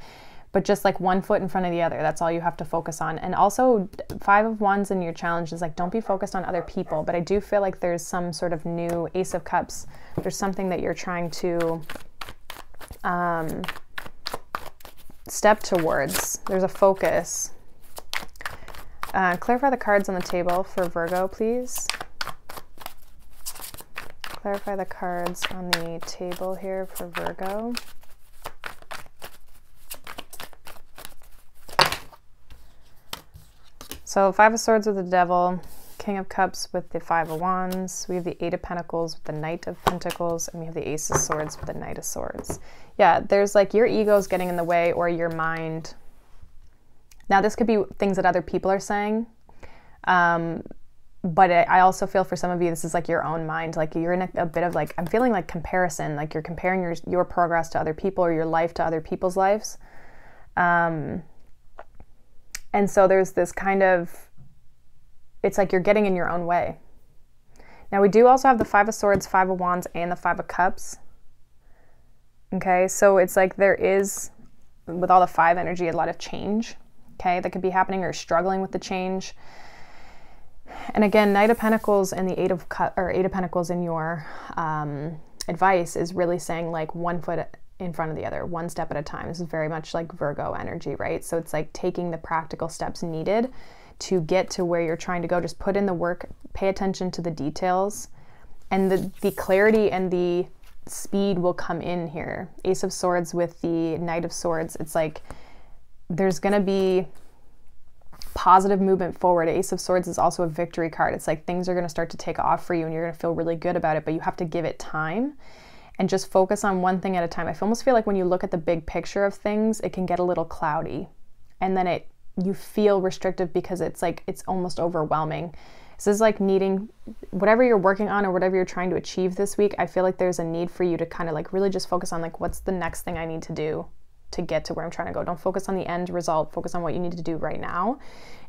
but just like one foot in front of the other. That's all you have to focus on. And also Five of Wands in your challenge is like, don't be focused on other people. But I do feel like there's some sort of new Ace of Cups. There's something that you're trying to step towards. There's a focus. Clarify the cards on the table for Virgo, please. Clarify the cards on the table here for Virgo. So Five of Swords with the Devil, King of Cups with the Five of Wands. We have the Eight of Pentacles with the Knight of Pentacles, and we have the Ace of Swords with the Knight of Swords. Yeah, there's like your ego's getting in the way, or your mind. Now this could be things that other people are saying. But I also feel for some of you, this is like your own mind. Like you're in a bit of like, I'm feeling like comparison, like you're comparing your progress to other people or your life to other people's lives. And so there's this kind of, it's like you're getting in your own way. Now we do also have the Five of Swords, Five of Wands, and the Five of Cups. Okay, so it's like there is, with all the five energy, a lot of change, okay, that could be happening, or struggling with the change. And again, Knight of Pentacles and the Eight of Pentacles in your advice is really saying like one foot in front of the other, one step at a time. This is very much like Virgo energy, right? So it's like taking the practical steps needed to get to where you're trying to go. Just put in the work, pay attention to the details, and the clarity and the speed will come in here. Ace of Swords with the Knight of Swords. It's like there's going to be positive movement forward. Ace of Swords is also a victory card. It's like things are going to start to take off for you and you're going to feel really good about it, but you have to give it time and just focus on one thing at a time. I almost feel like when you look at the big picture of things, it can get a little cloudy, and then you feel restrictive because it's like it's almost overwhelming. This is like needing whatever you're working on or whatever you're trying to achieve this week. I feel like there's a need for you to kind of like really just focus on like, what's the next thing I need to do to get to where I'm trying to go. Don't focus on the end result, focus on what you need to do right now.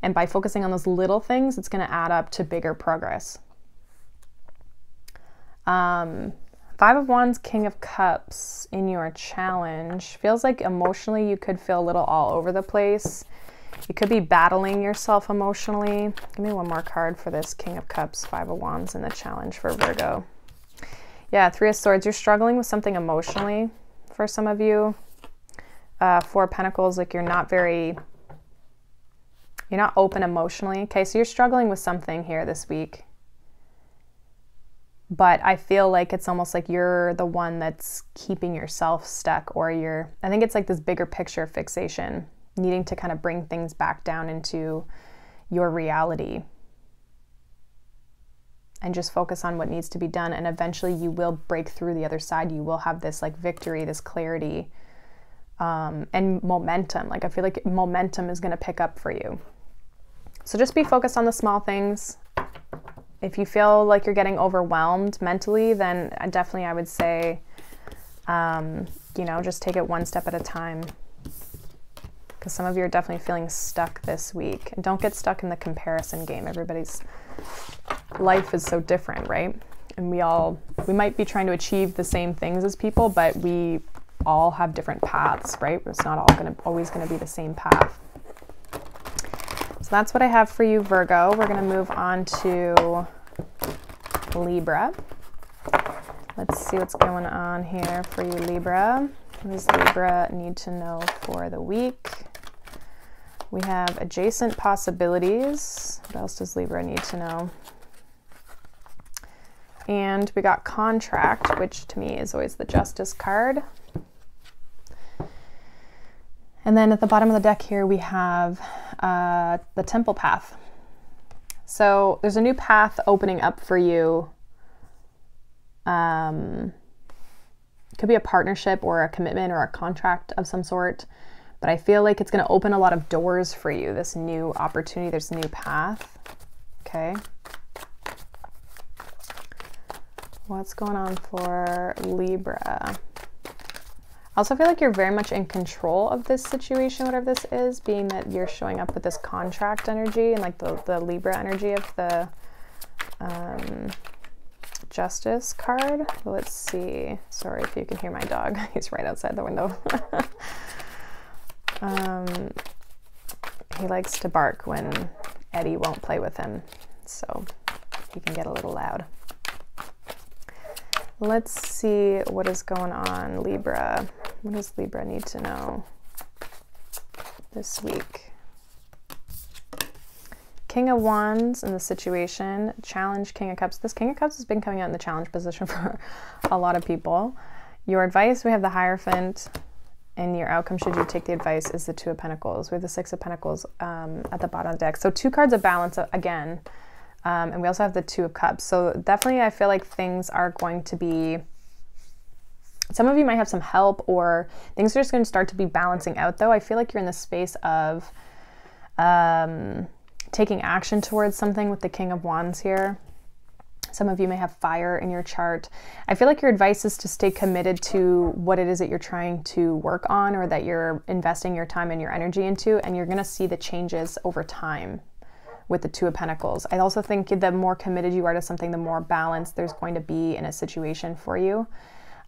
And by focusing on those little things, it's going to add up to bigger progress. Five of Wands, King of Cups in your challenge. Feels like emotionally you could feel a little all over the place. You could be battling yourself emotionally. Give me one more card for this King of Cups, Five of Wands in the challenge for Virgo. Yeah, Three of Swords. You're struggling with something emotionally for some of you. Four of Pentacles, like you're not open emotionally. Okay, so you're struggling with something here this week. but I feel like it's almost like you're the one that's keeping yourself stuck, or I think it's like this bigger picture fixation, needing to kind of bring things back down into your reality and just focus on what needs to be done. And eventually you will break through the other side. You will have this like victory, this clarity, and momentum. Like I feel like momentum is going to pick up for you. So just be focused on the small things. If you feel like you're getting overwhelmed mentally, then definitely I would say, you know, just take it one step at a time. Because some of you are definitely feeling stuck this week. And don't get stuck in the comparison game. Everybody's life is so different, right? And we might be trying to achieve the same things as people, but we all have different paths, right? It's not always going to be the same path. So that's what I have for you, Virgo. We're going to move on to Libra. Let's see what's going on here for you, Libra. What does Libra need to know for the week? We have adjacent possibilities. What else does Libra need to know? And we got contract, which to me is always the Justice card. And then at the bottom of the deck here, we have the Temple path. So there's a new path opening up for you. It could be a partnership or a commitment or a contract of some sort. But I feel like it's going to open a lot of doors for you, this new opportunity, this new path. Okay. What's going on for Libra? I also feel like you're very much in control of this situation, whatever this is, being that you're showing up with this contract energy and like the Libra energy of the Justice card. Let's see. Sorry if you can hear my dog. He's right outside the window. He likes to bark when Eddie won't play with him, so he can get a little loud. Let's see what is going on, Libra. What does Libra need to know this week? King of Wands in the situation, challenge, King of Cups. This King of Cups has been coming out in the challenge position for a lot of people. Your advice, we have the Hierophant, and your outcome, should you take the advice, is the Two of Pentacles. We have the Six of Pentacles at the bottom of the deck. So 2 cards of balance again. And we also have the Two of Cups. So definitely I feel like things are going to be, some of you might have some help, or things are just going to start to be balancing out though. I feel like you're in the space of taking action towards something with the King of Wands here. Some of you may have fire in your chart. I feel like your advice is to stay committed to what it is that you're trying to work on, or that you're investing your time and your energy into, and you're going to see the changes over time with the Two of Pentacles. I also think the more committed you are to something, the more balance there's going to be in a situation for you.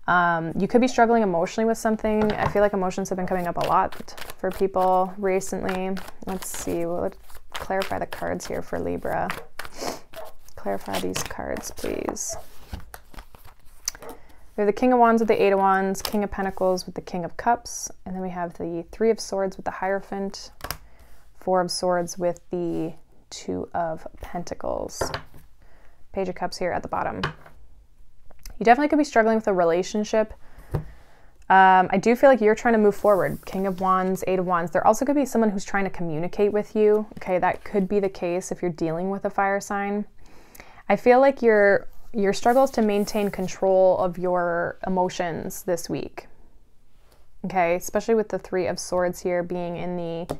You could be struggling emotionally with something. I feel like emotions have been coming up a lot for people recently. Let's see. Let's clarify the cards here for Libra. Clarify these cards, please. We have the King of Wands with the Eight of Wands, King of Pentacles with the King of Cups, and then we have the Three of Swords with the Hierophant, Four of Swords with the Two of Pentacles. Page of Cups here at the bottom. You definitely could be struggling with a relationship. I do feel like you're trying to move forward. King of Wands, Eight of Wands. There also could be someone who's trying to communicate with you. Okay, that could be the case if you're dealing with a fire sign. I feel like your struggle is to maintain control of your emotions this week. Okay, especially with the Three of Swords here being in the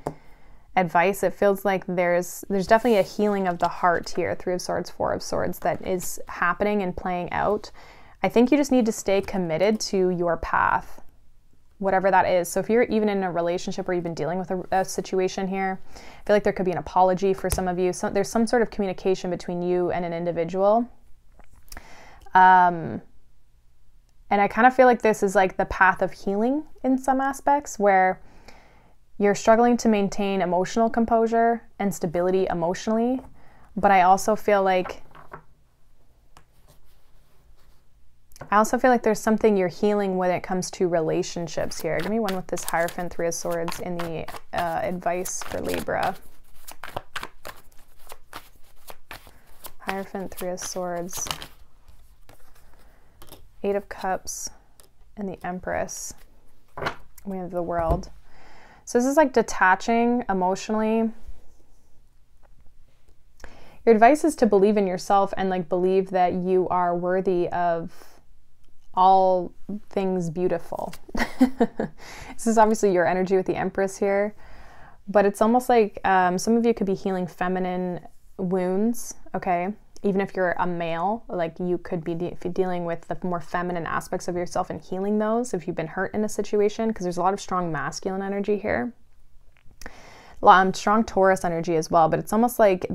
advice, it feels like there's definitely a healing of the heart here. Three of Swords, Four of Swords, that is happening and playing out. I think you just need to stay committed to your path, whatever that is. So if you're even in a relationship where you've been dealing with a situation here, I feel like there could be an apology for some of you. There's some sort of communication between you and an individual. And I kind of feel like this is like the path of healing in some aspects, where you're struggling to maintain emotional composure and stability emotionally. But I also feel like there's something you're healing when it comes to relationships here. Give me one with this Hierophant, Three of Swords in the advice for Libra. Hierophant, Three of Swords. Eight of Cups, and the Empress. We have the World. So this is like detaching emotionally. Your advice is to believe in yourself and like believe that you are worthy of all things beautiful. This is obviously your energy with the Empress here, but it's almost like some of you could be healing feminine wounds, okay? Even if you're a male, like you could be dealing with the more feminine aspects of yourself and healing those if you've been hurt in a situation, because there's a lot of strong masculine energy here. Strong Taurus energy as well, but it's almost like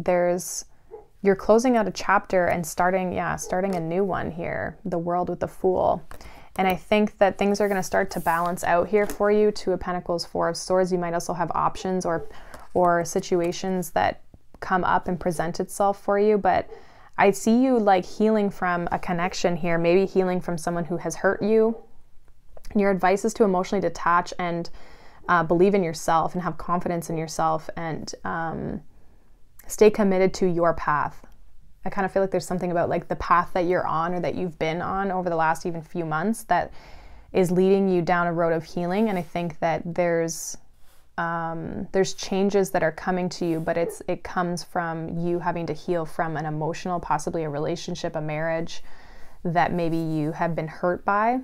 you're closing out a chapter and starting a new one here, the World with the Fool. And I think that things are going to start to balance out here for you. Two of Pentacles, Four of Swords. You might also have options or situations that come up and present itself for you, but I see you like healing from a connection here, maybe healing from someone who has hurt you. And your advice is to emotionally detach and believe in yourself and have confidence in yourself and stay committed to your path. I kind of feel like there's something about like the path that you're on or that you've been on over the last even few months that is leading you down a road of healing. And I think that there's changes that are coming to you, but it comes from you having to heal from an emotional, possibly a relationship, a marriage that maybe you have been hurt by.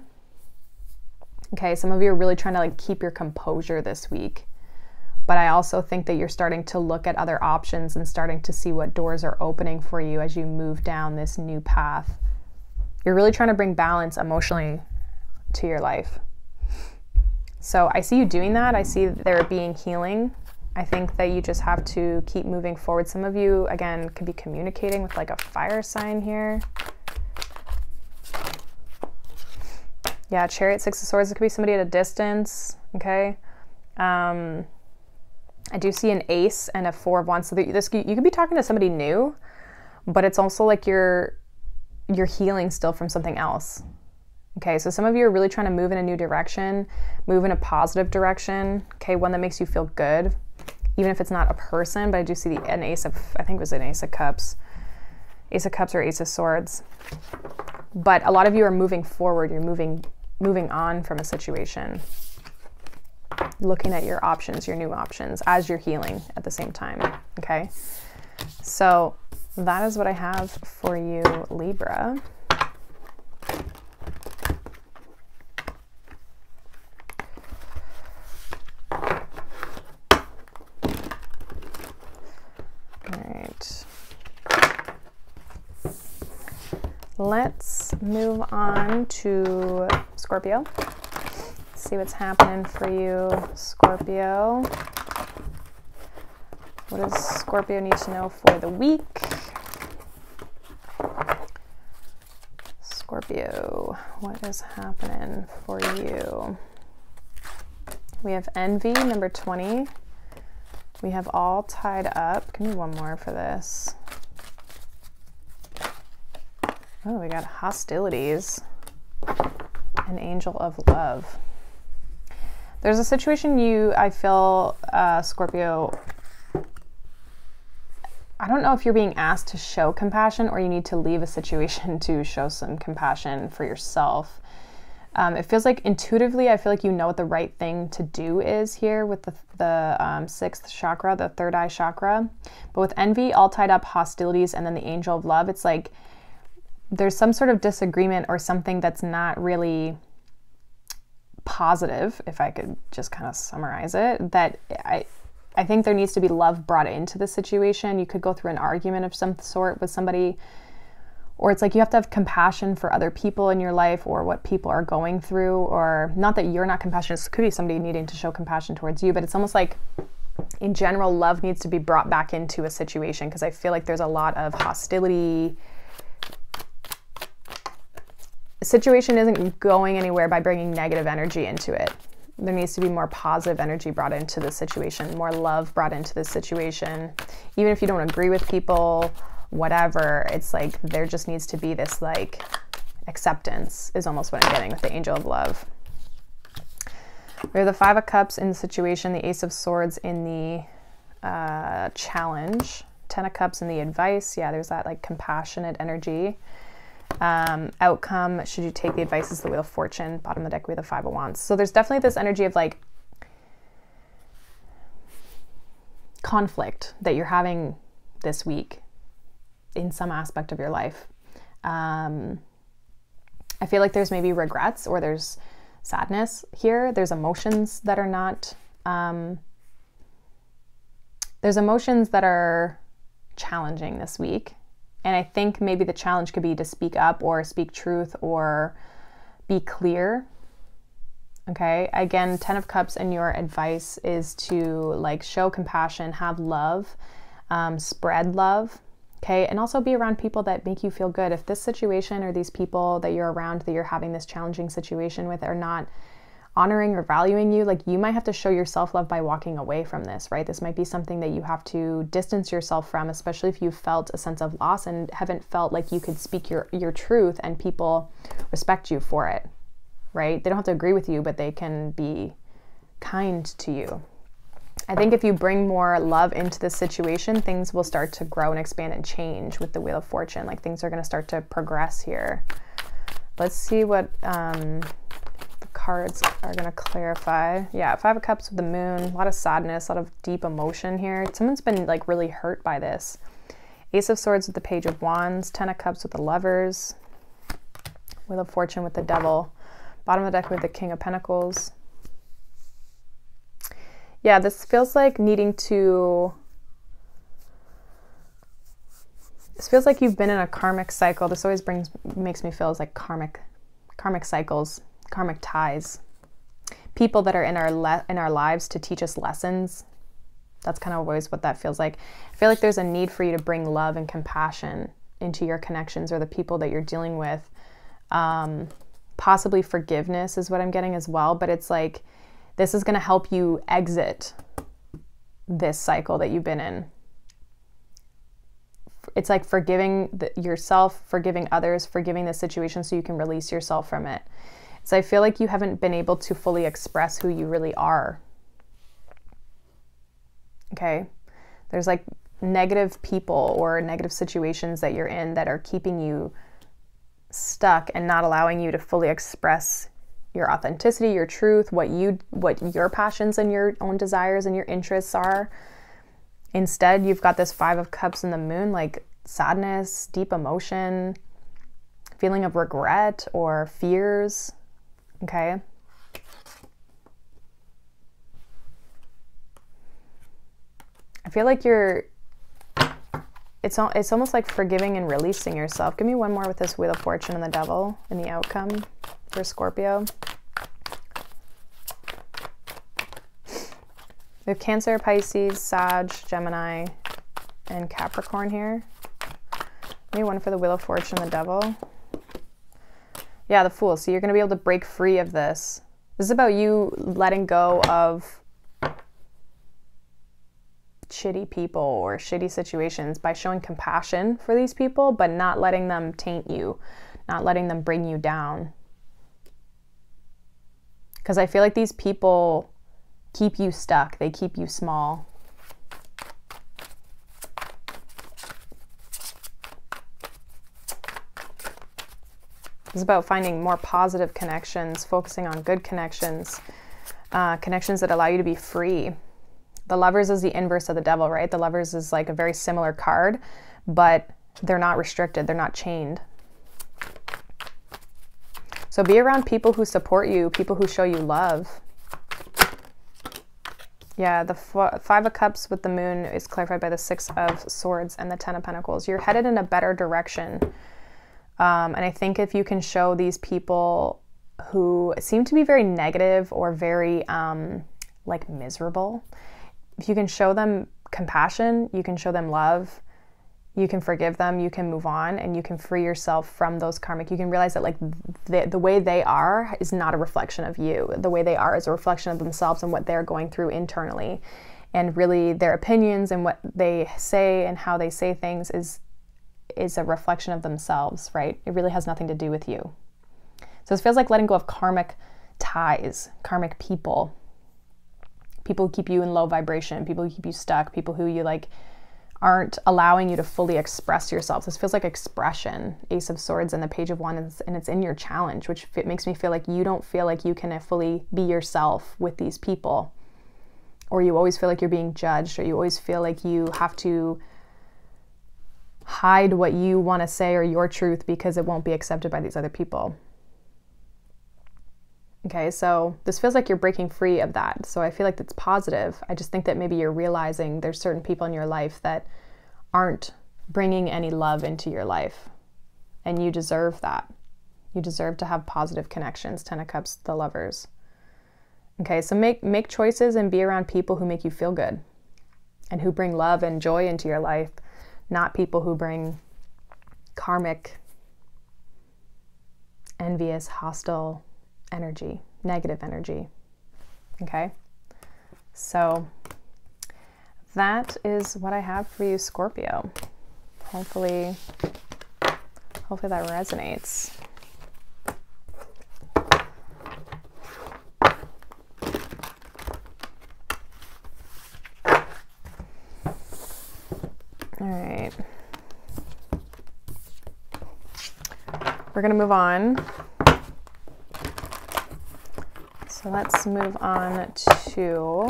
Okay, some of you are really trying to like keep your composure this week, but I also think that you're starting to look at other options and starting to see what doors are opening for you as you move down this new path. You're really trying to bring balance emotionally to your life. So I see you doing that. I see there being healing. I think that you just have to keep moving forward. Some of you, again, could be communicating with like a fire sign here. Yeah, Chariot, Six of Swords. It could be somebody at a distance, okay? I do see an Ace and a Four of Wands. So you could be talking to somebody new, but it's also like you're healing still from something else. Okay, so some of you are really trying to move in a new direction, move in a positive direction, okay, one that makes you feel good, even if it's not a person, but I do see an Ace of, I think it was an Ace of Cups. Ace of Cups or Ace of Swords. But a lot of you are moving forward, you're moving on from a situation, looking at your options, your new options, as you're healing at the same time, okay? So that is what I have for you, Libra. Let's move on to Scorpio. See what's happening for you, Scorpio. What does Scorpio need to know for the week? Scorpio, what is happening for you? We have Envy, number 20. We have All Tied Up. Give me one more for this. Oh, we got Hostilities and Angel of Love. There's a situation I feel, Scorpio, I don't know if you're being asked to show compassion or you need to leave a situation to show some compassion for yourself. It feels like intuitively, I feel like you know what the right thing to do is here with the sixth chakra, the third eye chakra. But with Envy, All Tied Up, Hostilities, and then the Angel of Love, it's like there's some sort of disagreement or something that's not really positive, if I could just kind of summarize it, that I think there needs to be love brought into the situation. You could go through an argument of some sort with somebody, or it's like you have to have compassion for other people in your life or what people are going through, or not that you're not compassionate. It could be somebody needing to show compassion towards you, but it's almost like in general, love needs to be brought back into a situation because I feel like there's a lot of hostility. The situation isn't going anywhere by bringing negative energy into it. There needs to be more positive energy brought into the situation, more love brought into the situation. Even if you don't agree with people, whatever, it's like there just needs to be this like acceptance is almost what I'm getting with the Angel of Love. We have the Five of Cups in the situation, the Ace of Swords in the challenge, Ten of Cups in the advice. Yeah, there's that like compassionate energy. Outcome, should you take the advice, is the Wheel of Fortune. Bottom of the deck, we have the Five of Wands. So there's definitely this energy of like conflict that you're having this week in some aspect of your life. I feel like there's maybe regrets or there's sadness here. There's emotions that are not, there's emotions that are challenging this week. And I think maybe the challenge could be to speak up or speak truth or be clear. Okay. Again, 10 of Cups, and your advice is to like show compassion, have love, spread love. Okay. And also be around people that make you feel good. If this situation or these people that you're around that you're having this challenging situation with are not honoring or valuing you, like you might have to show your self-love by walking away from this, right? This might be something that you have to distance yourself from, especially if you felt a sense of loss and haven't felt like you could speak your truth and people respect you for it, right? They don't have to agree with you, but they can be kind to you. I think if you bring more love into this situation, things will start to grow and expand and change with the Wheel of Fortune. Like things are going to start to progress here. Let's see what cards are going to clarify. Yeah, Five of Cups with the Moon, a lot of sadness, a lot of deep emotion here. Someone's been like really hurt by this. Ace of Swords with the Page of Wands, 10 of Cups with the Lovers, Wheel of Fortune with the Devil, bottom of the deck with the King of Pentacles. Yeah, this feels like needing to, this feels like you've been in a karmic cycle. This always makes me feel as like karmic cycles, karmic ties, people that are in our lives to teach us lessons. That's kind of always what that feels like. I feel like there's a need for you to bring love and compassion into your connections or the people that you're dealing with. Possibly forgiveness is what I'm getting as well, but it's like this is going to help you exit this cycle that you've been in. It's like forgiving yourself, forgiving others, forgiving the situation so you can release yourself from it. So I feel like you haven't been able to fully express who you really are. Okay? There's like negative people or negative situations that you're in that are keeping you stuck and not allowing you to fully express your authenticity, your truth, what your passions and your own desires and your interests are. Instead, you've got this Five of Cups and the Moon, like sadness, deep emotion, feeling of regret or fears. Okay. I feel like it's almost like forgiving and releasing yourself. Give me one more with this Wheel of Fortune and the Devil and the outcome for Scorpio. We have Cancer, Pisces, Sag, Gemini, and Capricorn here. Give me one for the Wheel of Fortune and the Devil. Yeah, the Fool. So you're going to be able to break free of this. This is about you letting go of shitty people or shitty situations by showing compassion for these people, but not letting them taint you, not letting them bring you down. Because I feel like these people keep you stuck. They keep you small. It's about finding more positive connections, focusing on good connections, connections that allow you to be free. The Lovers is the inverse of the Devil, right? The Lovers is like a very similar card, but they're not restricted. They're not chained. So be around people who support you, people who show you love. Yeah, the Five of Cups with the Moon is clarified by the Six of Swords and the Ten of Pentacles. You're headed in a better direction. And I think if you can show these people who seem to be very negative or very like miserable, if you can show them compassion, you can show them love, you can forgive them, you can move on, and you can free yourself from those karmic. You can realize that like the way they are is not a reflection of you. The way they are is a reflection of themselves and what they're going through internally. And really their opinions and what they say and how they say things is a reflection of themselves, right? It really has nothing to do with you. So it feels like letting go of karmic ties, karmic people who keep you in low vibration, people who keep you stuck, people who you like aren't allowing you to fully express yourself. This feels like expression, Ace of Swords and the Page of Wands, and it's in your challenge, which makes me feel like you don't feel like you can fully be yourself with these people, or you always feel like you're being judged, or you always feel like you have to hide what you want to say or your truth because it won't be accepted by these other people. Okay, so this feels like you're breaking free of that. So I feel like that's positive. I just think that maybe you're realizing there's certain people in your life that aren't bringing any love into your life. And you deserve that. You deserve to have positive connections. Ten of Cups, the Lovers. Okay, so make choices and be around people who make you feel good and who bring love and joy into your life, not people who bring karmic, envious, hostile energy, negative energy. Okay, so that is what I have for you, Scorpio. Hopefully that resonates. All right, we're gonna move on. So let's move on to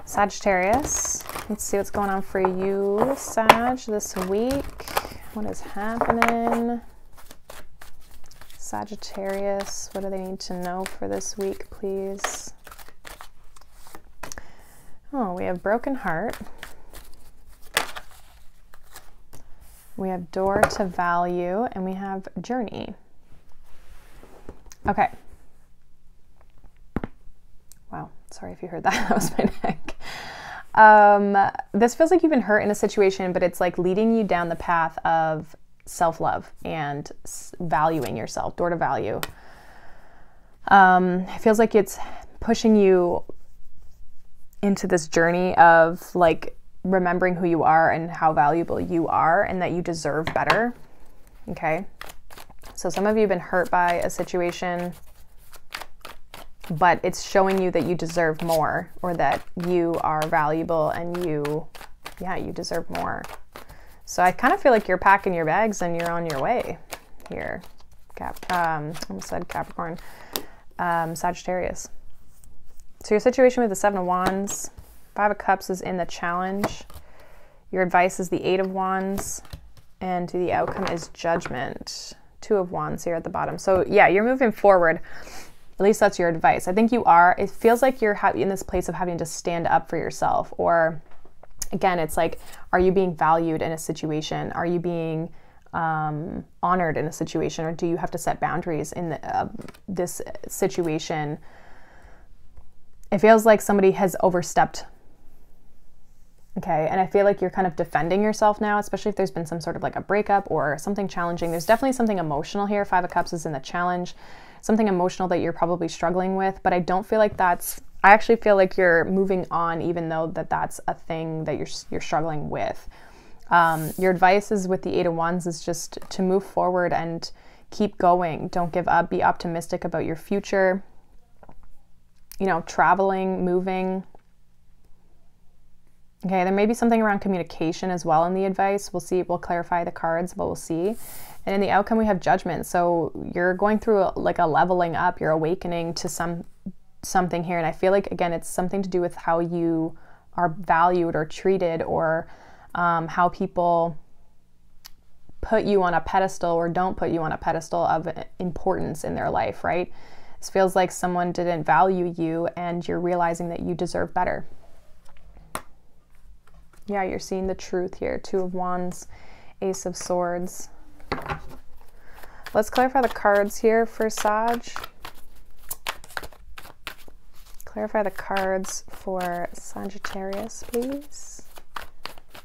Sagittarius. Let's see what's going on for you, Sag, this week. What is happening? Sagittarius, what do they need to know for this week, please? Oh, we have Broken Heart. We have Door to Value, and we have Journey. Okay. Wow, sorry if you heard that. That was my neck. This feels like you've been hurt in a situation, but it's like leading you down the path of self-love and valuing yourself. Door to Value. It feels like it's pushing you into this journey of like remembering who you are and how valuable you are and that you deserve better. Okay. So some of you have been hurt by a situation, but it's showing you that you deserve more, or that you are valuable and you deserve more. So I kind of feel like you're packing your bags and you're on your way here. Almost said Capricorn. Sagittarius. So your situation with the Seven of Wands, Five of Cups is in the challenge. Your advice is the Eight of Wands, and the outcome is Judgment. Two of Wands here at the bottom. So yeah, you're moving forward. At least that's your advice. I think you are. It feels like you're in this place of having to stand up for yourself. Or again, it's like, are you being valued in a situation? Are you being honored in a situation? Or do you have to set boundaries in this situation? It feels like somebody has overstepped. Okay, and I feel like you're kind of defending yourself now, especially if there's been some sort of like a breakup or something challenging. There's definitely something emotional here. Five of Cups is in the challenge. Something emotional that you're probably struggling with, but I don't feel like I actually feel like you're moving on, even though that's a thing that you're struggling with. Your advice is with the Eight of Wands is just to move forward and keep going. Don't give up. Be optimistic about your future. You know, traveling, moving. Okay, there may be something around communication as well in the advice. We'll see. We'll clarify the cards, but we'll see. And in the outcome, we have Judgment. So you're going through like a leveling up. You're awakening to something here. And I feel like, again, it's something to do with how you are valued or treated, or how people put you on a pedestal or don't put you on a pedestal of importance in their life, right? This feels like someone didn't value you and you're realizing that you deserve better. Yeah, you're seeing the truth here. Two of Wands, Ace of Swords. Let's clarify the cards here for Sag. Clarify the cards for Sagittarius, please.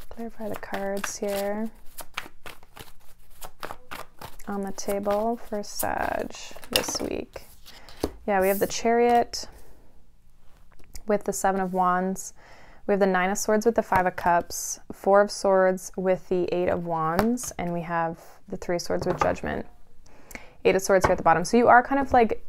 Clarify the cards here on the table for Sag this week. Yeah, we have the Chariot with the Seven of Wands. We have the Nine of Swords with the Five of Cups, Four of Swords with the Eight of Wands, and we have the Three of Swords with Judgment. Eight of Swords here at the bottom. So you are kind of like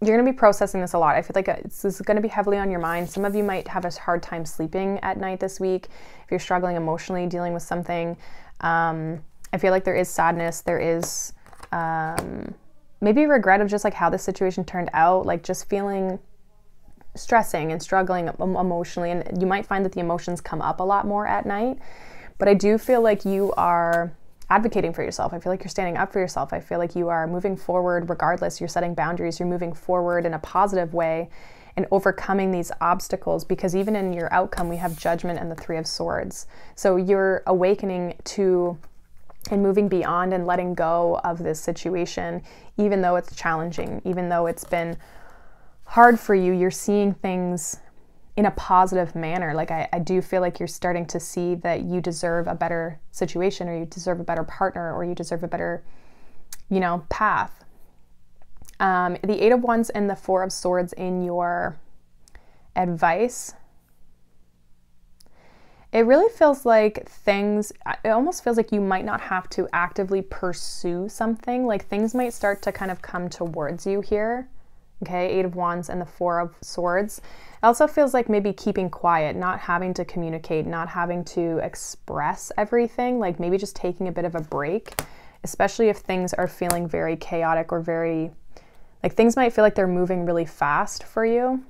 you're going to be processing this a lot. I feel like this is going to be heavily on your mind. Some of you might have a hard time sleeping at night this week. If you're struggling emotionally, dealing with something, I feel like there is sadness. There is maybe regret of just like how this situation turned out, like just feeling stressing and struggling emotionally. And you might find that the emotions come up a lot more at night. But I do feel like you are advocating for yourself. I feel like you're standing up for yourself. I feel like you are moving forward regardless. You're setting boundaries. You're moving forward in a positive way and overcoming these obstacles, because even in your outcome, we have Judgment and the Three of Swords. So you're awakening to and moving beyond and letting go of this situation, even though it's challenging, even though it's been hard for you, you're seeing things in a positive manner. Like I do feel like you're starting to see that you deserve a better situation, or you deserve a better partner, or you deserve a better, you know, path. The Eight of Wands and the Four of Swords in your advice, it really feels like it almost feels like you might not have to actively pursue something. Like things might start to kind of come towards you here. Okay, Eight of Wands and the Four of Swords. It also feels like maybe keeping quiet, not having to communicate, not having to express everything, like maybe just taking a bit of a break, especially if things are feeling very chaotic or very, like things might feel like they're moving really fast for you.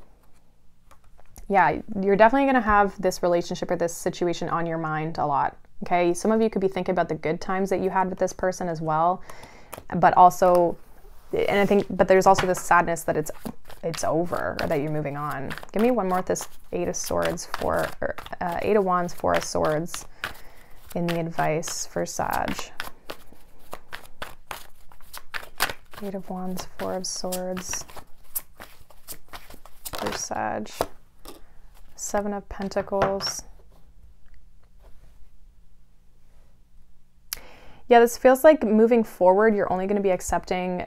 Yeah, you're definitely going to have this relationship or this situation on your mind a lot. Okay, some of you could be thinking about the good times that you had with this person as well, but also, and I think, but there's also this sadness that it's over, or that you're moving on. Give me one more with this Eight of Swords, Eight of Wands, Four of Swords in the advice for Sag. Eight of Wands, Four of Swords for Sag. Seven of Pentacles. Yeah, this feels like moving forward, you're only going to be accepting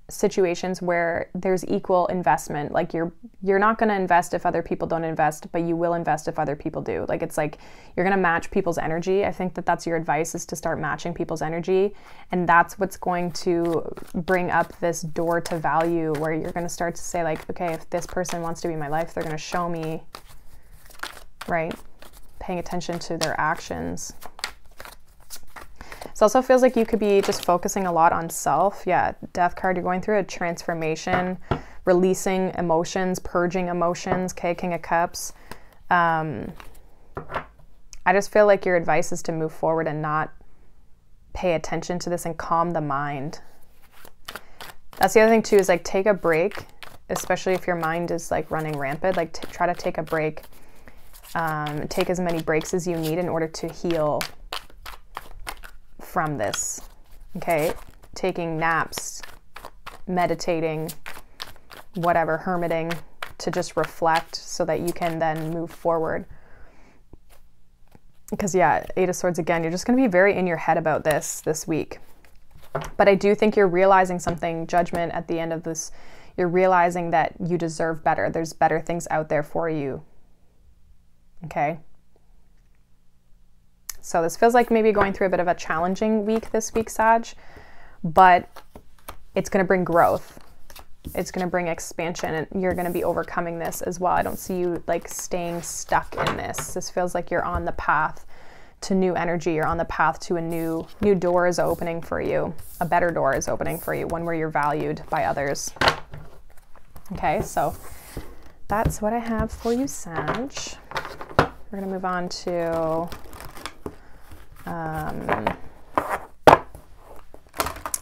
situations where there's equal investment. Like you're not going to invest if other people don't invest, but you will invest if other people do. Like it's like you're going to match people's energy. I think that that's your advice, is to start matching people's energy, and that's what's going to bring up this door to value, where you're going to start to say like, okay, if this person wants to be in my life, they're going to show me, right? Paying attention to their actions. This also feels like you could be just focusing a lot on self. Yeah, Death card, you're going through a transformation, releasing emotions, purging emotions. Okay, King of Cups. I just feel like your advice is to move forward and not pay attention to this and calm the mind. That's the other thing too, is like take a break, especially if your mind is like running rampant. Like try to take a break. Take as many breaks as you need in order to heal from this. Okay, taking naps, meditating, whatever, hermiting, to just reflect so that you can then move forward. Because yeah, Eight of Swords again, you're just going to be very in your head about this week. But I do think you're realizing something, Judgment, at the end of this. You're realizing that you deserve better. There's better things out there for you. Okay. So this feels like maybe going through a bit of a challenging week this week, Sag, but it's going to bring growth. It's going to bring expansion, and you're going to be overcoming this as well. I don't see you like staying stuck in this. This feels like you're on the path to new energy. You're on the path to a new door is opening for you. A better door is opening for you, one where you're valued by others. Okay, so that's what I have for you, Sag. We're going to move on to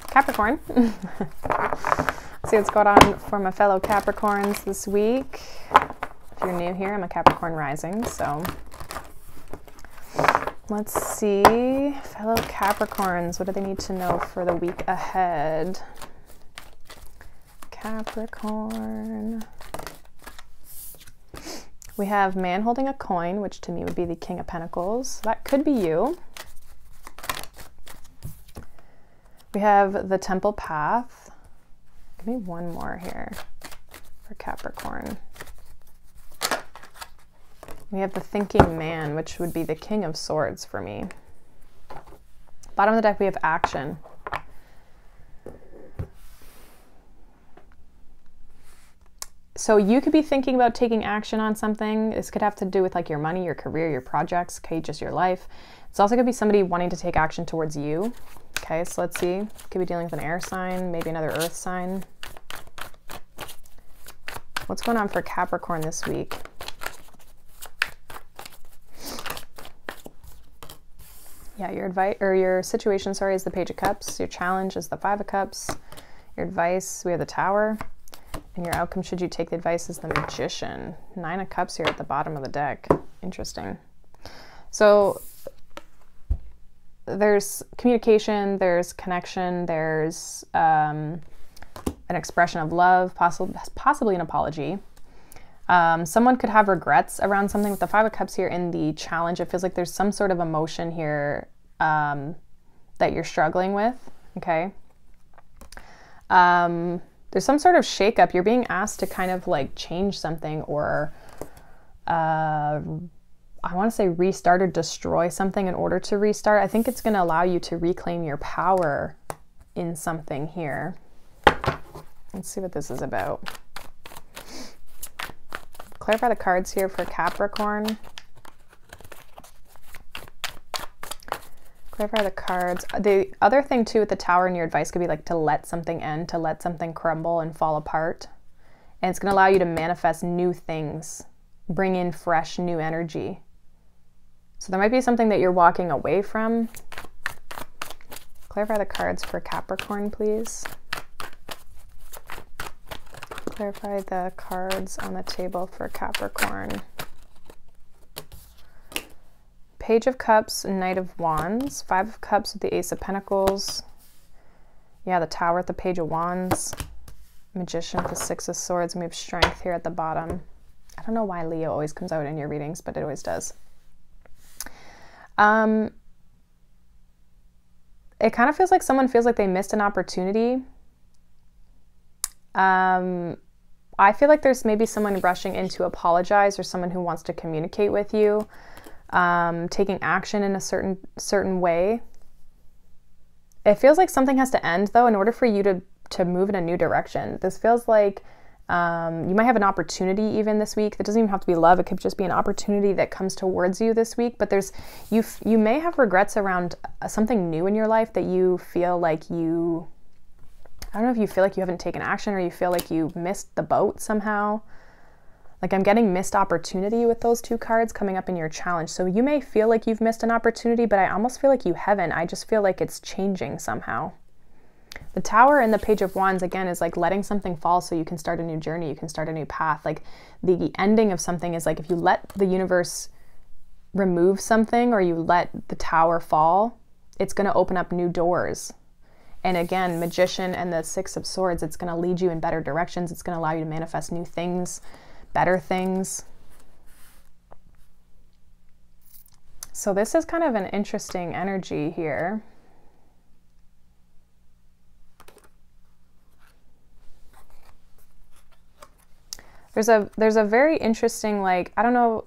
Capricorn. Let's see what's going on for my fellow Capricorns this week. If you're new here, I'm a Capricorn rising, so let's see. Fellow Capricorns, what do they need to know for the week ahead? Capricorn. We have man holding a coin, which to me would be the King of Pentacles. That could be you. We have the Temple Path. Give me one more here for Capricorn. We have the Thinking Man, which would be the King of Swords for me. Bottom of the deck, we have Action. So you could be thinking about taking action on something. This could have to do with like your money, your career, your projects, okay, just your life. It's also going to be somebody wanting to take action towards you. Okay, so let's see. Could be dealing with an air sign, maybe another earth sign. What's going on for Capricorn this week? Yeah, your advice or your situation, sorry, is the Page of Cups. Your challenge is the Five of Cups. Your advice, we have the Tower. And your outcome, should you take the advice, is the Magician. Nine of Cups here at the bottom of the deck. Interesting. So there's communication, there's connection, there's an expression of love, possibly an apology. Someone could have regrets around something. With the Five of Cups here in the challenge, it feels like there's some sort of emotion here that you're struggling with, okay? There's some sort of shakeup. You're being asked to kind of like change something, or I want to say restart or destroy something in order to restart. I think it's going to allow you to reclaim your power in something here. Let's see what this is about. Clarify the cards here for Capricorn. Clarify the cards. The other thing too with the Tower and your advice could be like to let something end, to let something crumble and fall apart. And it's going to allow you to manifest new things, bring in fresh new energy. So there might be something that you're walking away from. Clarify the cards for Capricorn, please. Clarify the cards on the table for Capricorn. Page of Cups, Knight of Wands, Five of Cups with the Ace of Pentacles. Yeah, the Tower with the Page of Wands. Magician with the Six of Swords. And we have Strength here at the bottom. I don't know why Leo always comes out in your readings, but it always does. It kind of feels like someone feels like they missed an opportunity. I feel like there's maybe someone rushing in to apologize, or someone who wants to communicate with you. Taking action in a certain way. It feels like something has to end though in order for you to move in a new direction. This feels like you might have an opportunity even this week. That doesn't even have to be love. It could just be an opportunity that comes towards you this week. But you may have regrets around something new in your life that you feel like you, I don't know if you feel like you haven't taken action, or you feel like you missed the boat somehow. Like I'm getting missed opportunity with those two cards coming up in your challenge. So you may feel like you've missed an opportunity, but I almost feel like you haven't. I just feel like it's changing somehow. The Tower and the Page of Wands, again, is like letting something fall so you can start a new journey. You can start a new path. Like the ending of something is like if you let the universe remove something, or you let the Tower fall, it's going to open up new doors. And again, Magician and the Six of Swords, it's going to lead you in better directions. It's going to allow you to manifest new things, better things. So this is kind of an interesting energy here. There's a very interesting, like, I don't know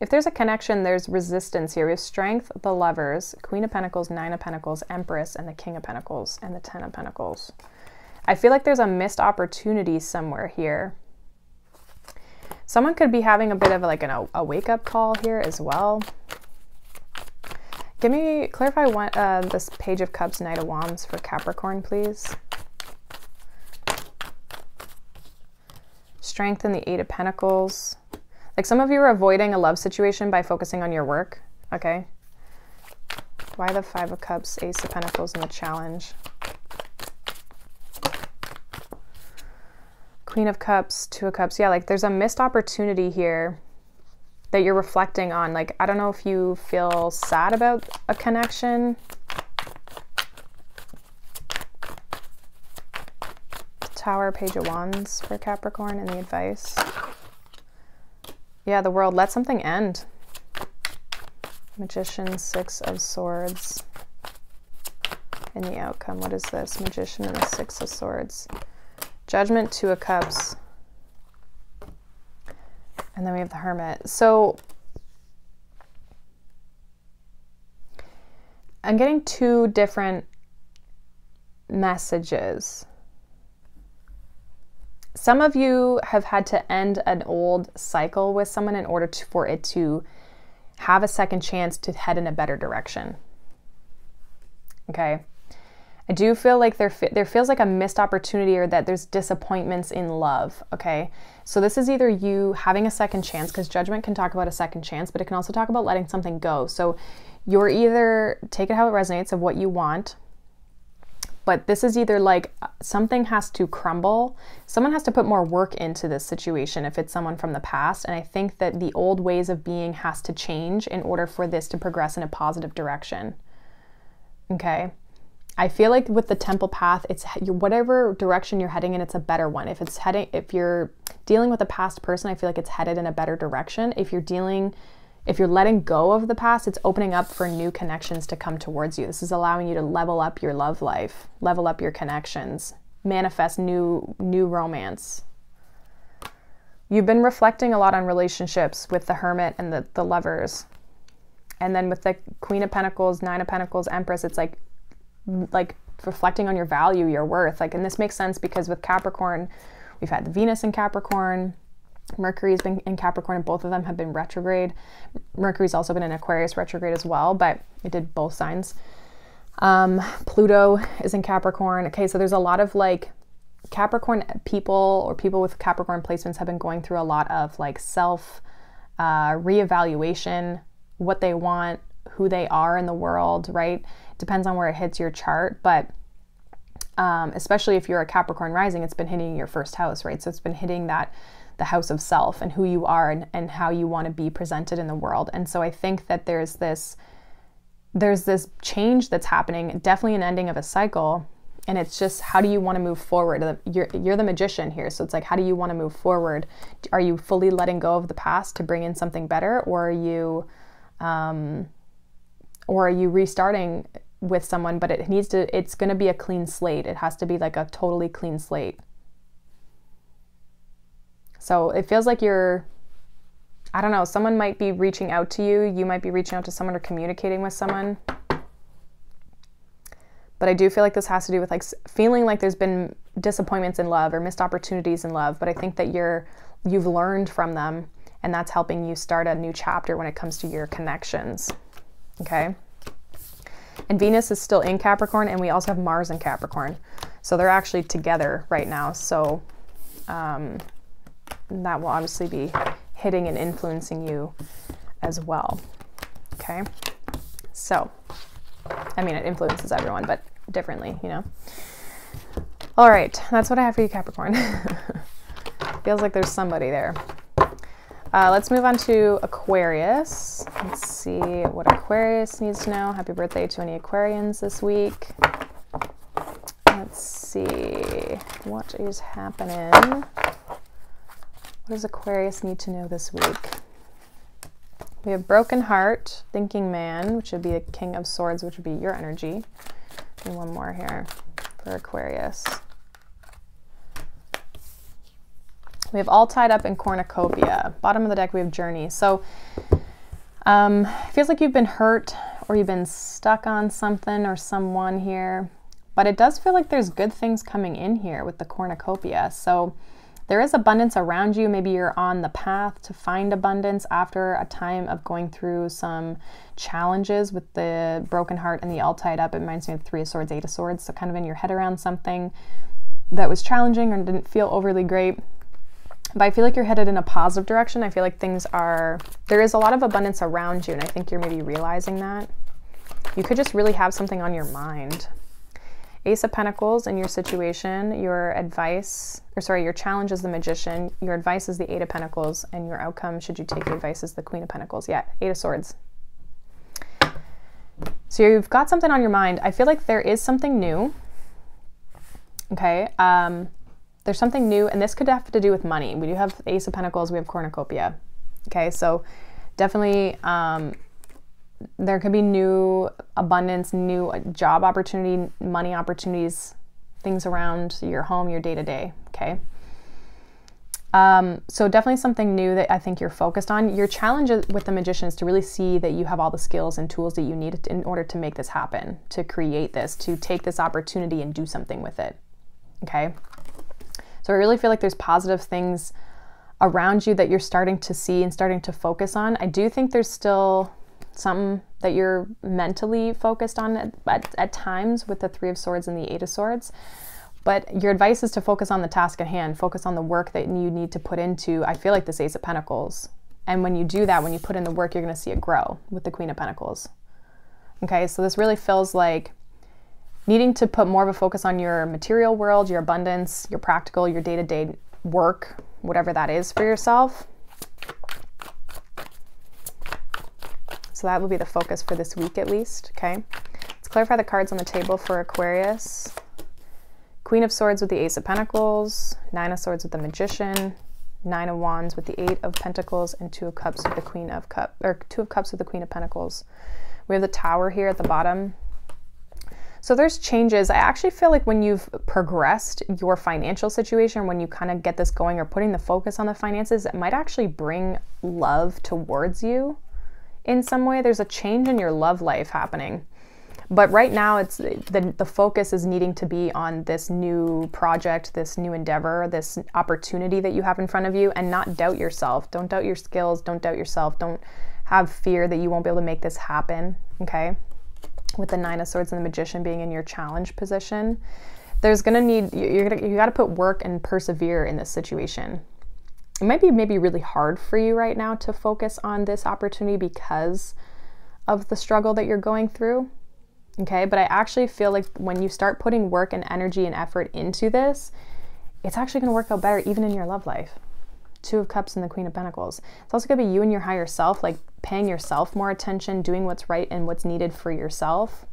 if there's a connection, there's resistance here. We have Strength, the Lovers, Queen of Pentacles, Nine of Pentacles, Empress, and the King of Pentacles, and the Ten of Pentacles. I feel like there's a missed opportunity somewhere here. Someone could be having a bit of like a wake-up call here as well. Clarify this Page of Cups, Knight of Wands for Capricorn, please. Strength and the Eight of Pentacles. Like some of you are avoiding a love situation by focusing on your work, okay? Why the Five of Cups, Ace of Pentacles, and the challenge? Queen of Cups, Two of Cups. Yeah, like there's a missed opportunity here that you're reflecting on. Like, I don't know if you feel sad about a connection. Tower, Page of Wands for Capricorn, and the advice. Yeah, the World. Let something end. Magician, Six of Swords. And the outcome. What is this? Magician and the Six of Swords. Judgment, Two of Cups. And then we have the Hermit. So I'm getting two different messages. some of you have had to end an old cycle with someone in order for it to have a second chance to head in a better direction. Okay. I do feel like there feels like a missed opportunity, or that there's disappointments in love. Okay. So this is either you having a second chance, because Judgment can talk about a second chance, but it can also talk about letting something go. So you're either, take it how it resonates of what you want, but this is either like something has to crumble. Someone has to put more work into this situation if it's someone from the past. And I think that the old ways of being has to change in order for this to progress in a positive direction. Okay. I feel like with the Temple path, it's whatever direction you're heading in, it's a better one. If you're dealing with a past person, I feel like it's headed in a better direction. If you're letting go of the past, it's opening up for new connections to come towards you. This is allowing you to level up your love life, level up your connections, manifest new romance. You've been reflecting a lot on relationships with the Hermit and the Lovers. And then with the Queen of Pentacles, Nine of Pentacles, Empress, it's like reflecting on your value, your worth. And this makes sense because with Capricorn, we've had the Venus in Capricorn, Mercury's been in Capricorn, and both of them have been retrograde. Mercury's also been in Aquarius retrograde as well, but it did both signs. Pluto is in Capricorn. Okay, so there's a lot of Capricorn people, or people with Capricorn placements, have been going through a lot of self reevaluation, what they want, who they are in the world, right? Depends on where it hits your chart, but especially if you're a Capricorn rising, it's been hitting your first house, right? So it's been hitting the house of self and who you are and how you want to be presented in the world. And so I think that there's this change that's happening, definitely an ending of a cycle. And it's just, how do you want to move forward? You're the Magician here. So it's like, how do you want to move forward? Are you fully letting go of the past to bring in something better? Or are you restarting with someone, but it's going to be a clean slate. It has to be like a totally clean slate. So it feels like I don't know, someone might be reaching out to you. You might be reaching out to someone or communicating with someone. But I do feel like this has to do with feeling like there's been disappointments in love or missed opportunities in love. But I think that you've learned from them, and that's helping you start a new chapter when it comes to your connections. Okay. And Venus is still in Capricorn, and we also have Mars in Capricorn. So they're actually together right now. So that will obviously be hitting and influencing you as well. Okay. So, I mean, it influences everyone, but differently, you know. All right. That's what I have for you, Capricorn. Feels like there's somebody there. Let's move on to Aquarius. Let's see what Aquarius needs to know. Happy birthday to any Aquarians this week. Let's see what is happening. What does Aquarius need to know this week? We have Broken Heart, Thinking Man, which would be the King of Swords, which would be your energy. And one more here for Aquarius. We have All Tied Up in Cornucopia. Bottom of the deck, we have Journey. So it feels like you've been hurt, or you've been stuck on something or someone here. But it does feel like there's good things coming in here with the Cornucopia. So there is abundance around you. Maybe you're on the path to find abundance after a time of going through some challenges with the Broken Heart and the All Tied Up. It reminds me of Three of Swords, Eight of Swords. So kind of in your head around something that was challenging or didn't feel overly great. But I feel like you're headed in a positive direction. I feel like there is a lot of abundance around you, and I think you're maybe realizing that. You could just really have something on your mind. Ace of Pentacles in your situation, your challenge is the Magician, your advice is the Eight of Pentacles, and your outcome, should you take the advice, is the Queen of Pentacles. Yeah, Eight of Swords. So you've got something on your mind. I feel like there is something new. Okay. There's something new, and this could have to do with money. We do have Ace of Pentacles, we have Cornucopia. Okay, so definitely there could be new abundance, new job opportunity, money opportunities, things around your home, your day-to-day, okay? So definitely something new that I think you're focused on. Your challenge with the Magician is to really see that you have all the skills and tools that you need in order to make this happen, to create this, to take this opportunity and do something with it, okay? So I really feel like there's positive things around you that you're starting to see and starting to focus on. I do think there's still something that you're mentally focused on at times with the Three of Swords and the Eight of Swords. But your advice is to focus on the task at hand, focus on the work that you need to put into, I feel like, this Ace of Pentacles. And when you do that, when you put in the work, you're going to see it grow with the Queen of Pentacles. Okay, so this really feels like needing to put more of a focus on your material world, your abundance, your practical, your day-to-day work, whatever that is for yourself. So that will be the focus for this week at least, okay? Let's clarify the cards on the table for Aquarius. Queen of Swords with the Ace of Pentacles, Nine of Swords with the Magician, Nine of Wands with the Eight of Pentacles, and Two of Cups with the Queen of Cups, or Two of Cups with the Queen of Pentacles. We have the Tower here at the bottom. So there's changes. I actually feel like when you've progressed your financial situation, when you kind of get this going or putting the focus on the finances, it might actually bring love towards you in some way. There's a change in your love life happening. But right now, it's the focus is needing to be on this new project, this new endeavor, this opportunity that you have in front of you, and not doubt yourself. Don't doubt your skills. Don't doubt yourself. Don't have fear that you won't be able to make this happen, okay? With the Nine of Swords and the Magician being in your challenge position, there's gonna need, you gotta put work and persevere in this situation. It might be maybe really hard for you right now to focus on this opportunity because of the struggle that you're going through, okay? But I actually feel like when you start putting work and energy and effort into this, it's actually gonna work out better even in your love life. Two of Cups and the Queen of Pentacles. It's also gonna be you and your higher self, like paying yourself more attention, doing what's right and what's needed for yourself.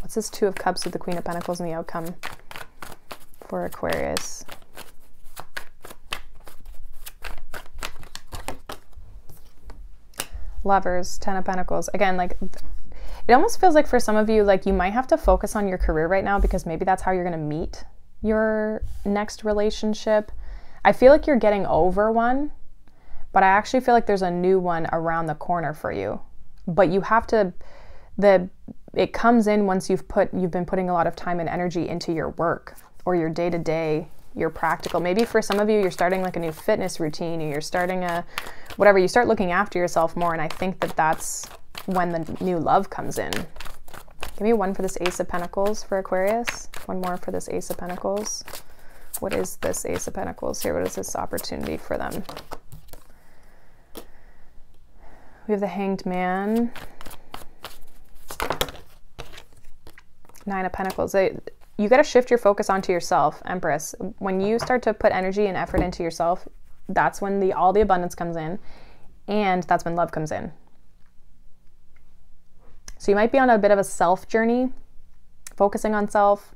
What's this Two of Cups with the Queen of Pentacles and the outcome for Aquarius? Lovers, Ten of Pentacles. Again, like it almost feels like for some of you, like you might have to focus on your career right now because maybe that's how you're gonna meet your next relationship. I feel like you're getting over one, but I actually feel like there's a new one around the corner for you. But you have to, it comes in once you've been putting a lot of time and energy into your work or your day-to-day, your practical. Maybe for some of you, you're starting like a new fitness routine, or you're starting whatever, you start looking after yourself more. And I think that that's when the new love comes in. Give me one for this Ace of Pentacles for Aquarius. One more for this Ace of Pentacles. What is this Ace of Pentacles here? What is this opportunity for them? We have the Hanged Man. Nine of Pentacles. You got to shift your focus onto yourself, Empress. When you start to put energy and effort into yourself, that's when all the abundance comes in, and that's when love comes in. So you might be on a bit of a self journey, focusing on self.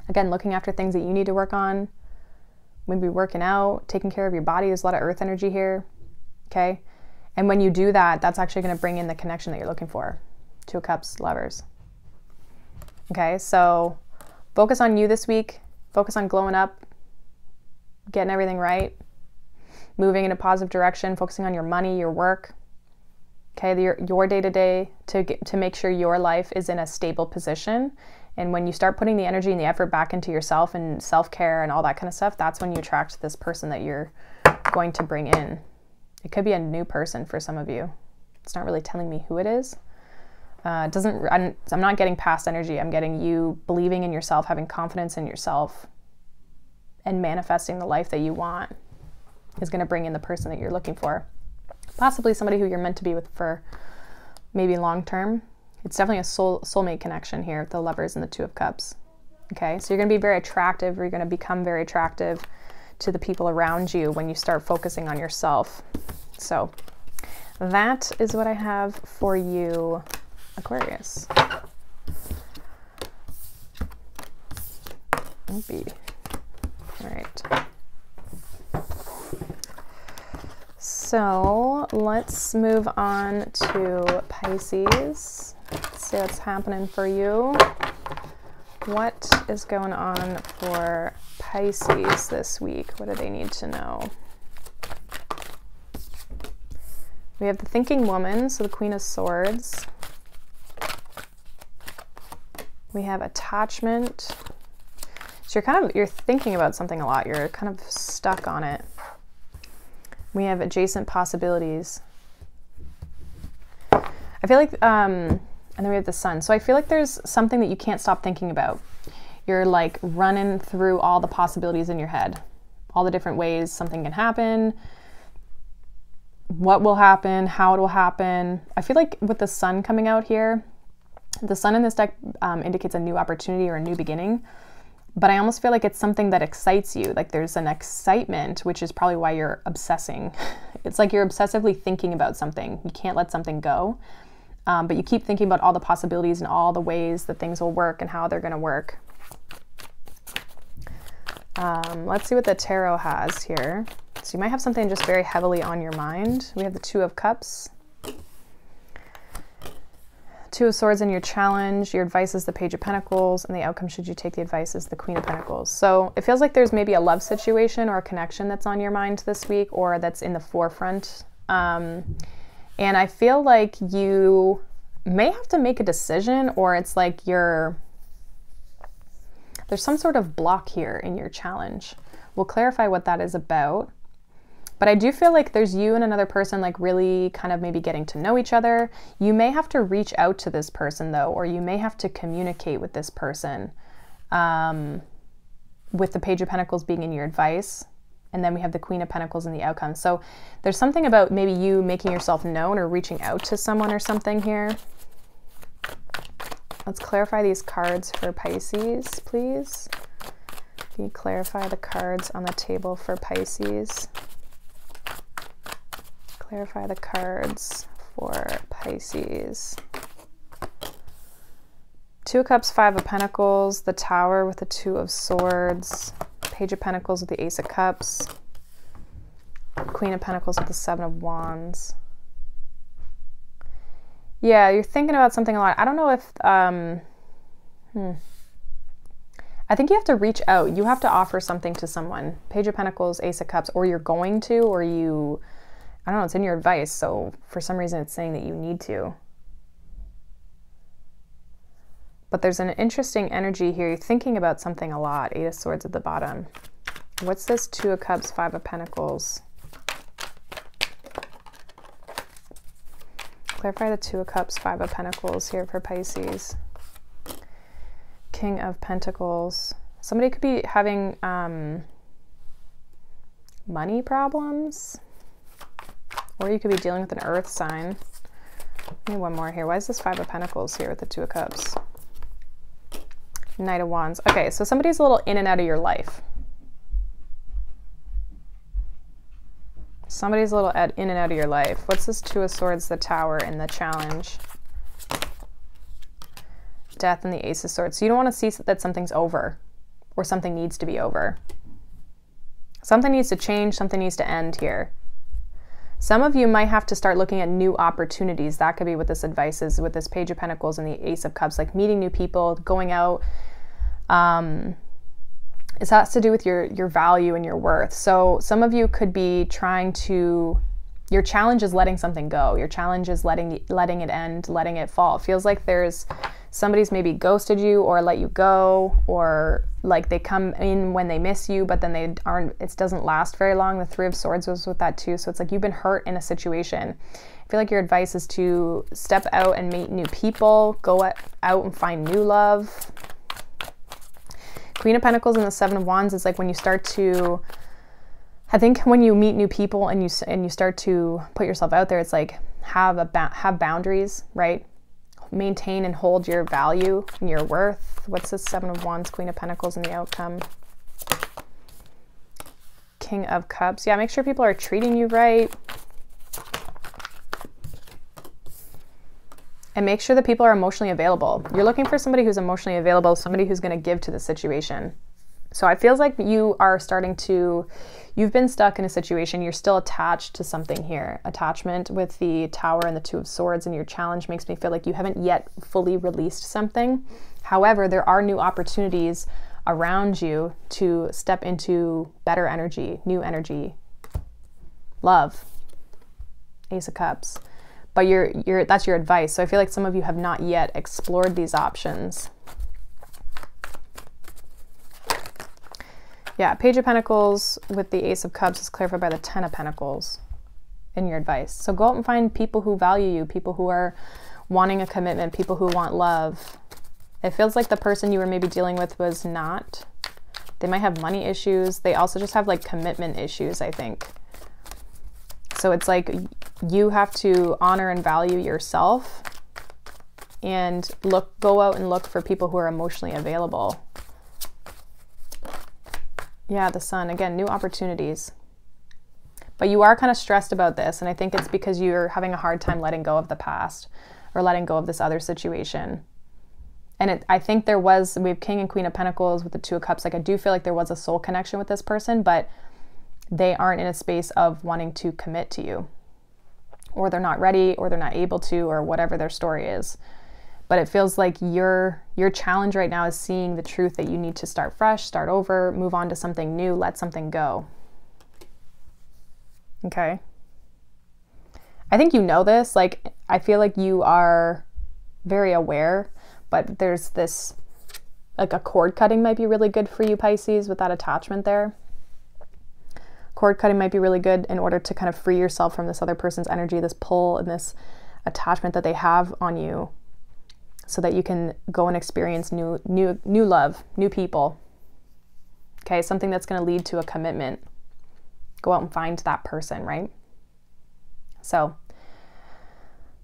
Again, looking after things that you need to work on, maybe working out, taking care of your body. There's a lot of earth energy here, okay? And when you do that, that's actually going to bring in the connection that you're looking for. Two of Cups, Lovers. Okay, so focus on you this week. Focus on glowing up, getting everything right, moving in a positive direction, focusing on your money, your work, okay, your day-to-day to make sure your life is in a stable position. And when you start putting the energy and the effort back into yourself and self-care and all that kind of stuff, that's when you attract this person that you're going to bring in. It could be a new person for some of you. It's not really telling me who it is. I'm not getting past energy. I'm getting you believing in yourself, having confidence in yourself, and manifesting the life that you want is going to bring in the person that you're looking for. Possibly somebody who you're meant to be with for maybe long term. It's definitely a soulmate connection here, the Lovers and the Two of Cups. Okay, so you're going to be very attractive, or you're going to become very attractive to the people around you when you start focusing on yourself. So that is what I have for you, Aquarius. All right. So let's move on to Pisces. Let's see what's happening for you. What is going on for Pisces this week? What do they need to know? We have the Thinking Woman, so the Queen of Swords. We have Attachment. So you're thinking about something a lot. You're kind of stuck on it. We have adjacent possibilities. I feel like, and then we have the sun. So I feel like there's something that you can't stop thinking about. You're like running through all the possibilities in your head, all the different ways something can happen, what will happen, how it will happen. I feel like with the sun coming out here, the sun in this deck indicates a new opportunity or a new beginning, but I almost feel like it's something that excites you. Like there's an excitement, which is probably why you're obsessing. It's like you're obsessively thinking about something. You can't let something go, but you keep thinking about all the possibilities and all the ways that things will work and how they're going to work. Let's see what the tarot has here. So you might have something just very heavily on your mind. We have the Two of Cups. Two of Swords in your challenge. Your advice is the Page of Pentacles, and the outcome should you take the advice is the Queen of Pentacles. So it feels like there's maybe a love situation or a connection that's on your mind this week, or that's in the forefront. And I feel like you may have to make a decision, or it's like there's some sort of block here in your challenge. We'll clarify what that is about. But I do feel like there's you and another person like really kind of maybe getting to know each other. You may have to reach out to this person though, or you may have to communicate with this person, with the Page of Pentacles being in your advice. And then we have the Queen of Pentacles in the outcome. So there's something about maybe you making yourself known or reaching out to someone or something here. Let's clarify these cards for Pisces, please. Can you clarify the cards on the table for Pisces? Clarify the cards for Pisces. Two of Cups, Five of Pentacles, the Tower with the Two of Swords, Page of Pentacles with the Ace of Cups, Queen of Pentacles with the Seven of Wands. Yeah, you're thinking about something a lot. I don't know if, I think you have to reach out. You have to offer something to someone. Page of Pentacles, Ace of Cups, or you're going to, or you, I don't know, it's in your advice. So for some reason it's saying that you need to. But there's an interesting energy here. You're thinking about something a lot. Eight of Swords at the bottom. What's this Two of Cups, Five of Pentacles? Clarify the Two of Cups, Five of Pentacles here for Pisces. King of Pentacles. Somebody could be having money problems, or you could be dealing with an earth sign. Maybe one more here. Why is this Five of Pentacles here with the Two of Cups? Knight of Wands. Okay, so somebody's a little in and out of your life. Somebody's a little in and out of your life. What's this Two of Swords, the Tower, and the challenge? Death and the Ace of Swords. So you don't want to see that something's over, or something needs to be over. Something needs to change, something needs to end here. Some of you might have to start looking at new opportunities. That could be what this advice is with this Page of Pentacles and the Ace of Cups, like meeting new people, going out. It has to do with your value and your worth. So some of you could be trying to, your challenge is letting something go. Your challenge is letting it end, letting it fall. It feels like there's somebody's maybe ghosted you or let you go, or like they come in when they miss you, but then they aren't, it doesn't last very long. The Three of Swords was with that too. So it's like you've been hurt in a situation. I feel like your advice is to step out and meet new people, go out and find new love. Queen of Pentacles and the Seven of Wands is like when you start to, I think when you meet new people and you start to put yourself out there, it's like have boundaries, right? Maintain and hold your value and your worth. What's this Seven of Wands, Queen of Pentacles, and the outcome? King of Cups. Yeah, make sure people are treating you right. And make sure that people are emotionally available. You're looking for somebody who's emotionally available, somebody who's going to give to the situation. So it feels like you are starting to, you've been stuck in a situation, you're still attached to something here. Attachment with the Tower and the Two of Swords, and your challenge makes me feel like you haven't yet fully released something. However, there are new opportunities around you to step into better energy, new energy, love, Ace of Cups. But that's your advice. So I feel like some of you have not yet explored these options. Yeah, Page of Pentacles with the Ace of Cups is clarified by the Ten of Pentacles in your advice. So go out and find people who value you, people who are wanting a commitment, people who want love. It feels like the person you were maybe dealing with was not. They might have money issues. They also just have like commitment issues, I think. So it's like you have to honor and value yourself and go out and look for people who are emotionally available. Yeah, the Sun. Again, new opportunities. But you are kind of stressed about this, and I think it's because you're having a hard time letting go of the past or letting go of this other situation. And I think we have King and Queen of Pentacles with the Two of Cups. Like, I do feel like there was a soul connection with this person, but they aren't in a space of wanting to commit to you. Or they're not ready, or they're not able to, or whatever their story is. But it feels like your challenge right now is seeing the truth that you need to start fresh, start over, move on to something new, let something go. Okay? I think you know this. Like, I feel like you are very aware, but there's this, like, a cord cutting might be really good for you, Pisces, with that attachment there. Cord cutting might be really good in order to kind of free yourself from this other person's energy, this pull and this attachment that they have on you, so that you can go and experience new love, new people. Okay, something that's going to lead to a commitment. Go out and find that person, right? So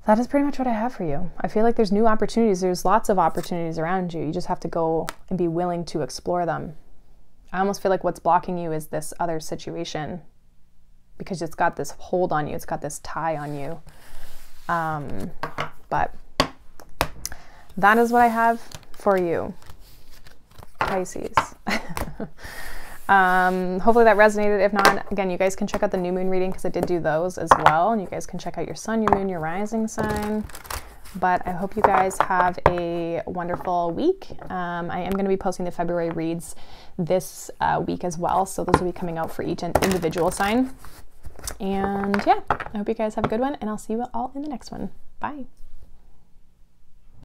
that is pretty much what I have for you. I feel like there's new opportunities. There's lots of opportunities around you. You just have to go and be willing to explore them. I almost feel like what's blocking you is this other situation, because it's got this hold on you. It's got this tie on you. But that is what I have for you, Pisces. Hopefully that resonated. If not, again, you guys can check out the new moon reading, because I did do those as well. And you guys can check out your sun, your moon, your rising sign. But I hope you guys have a wonderful week. I am going to be posting the February reads this week as well. So those will be coming out for each individual sign. And yeah, I hope you guys have a good one, and I'll see you all in the next one. Bye.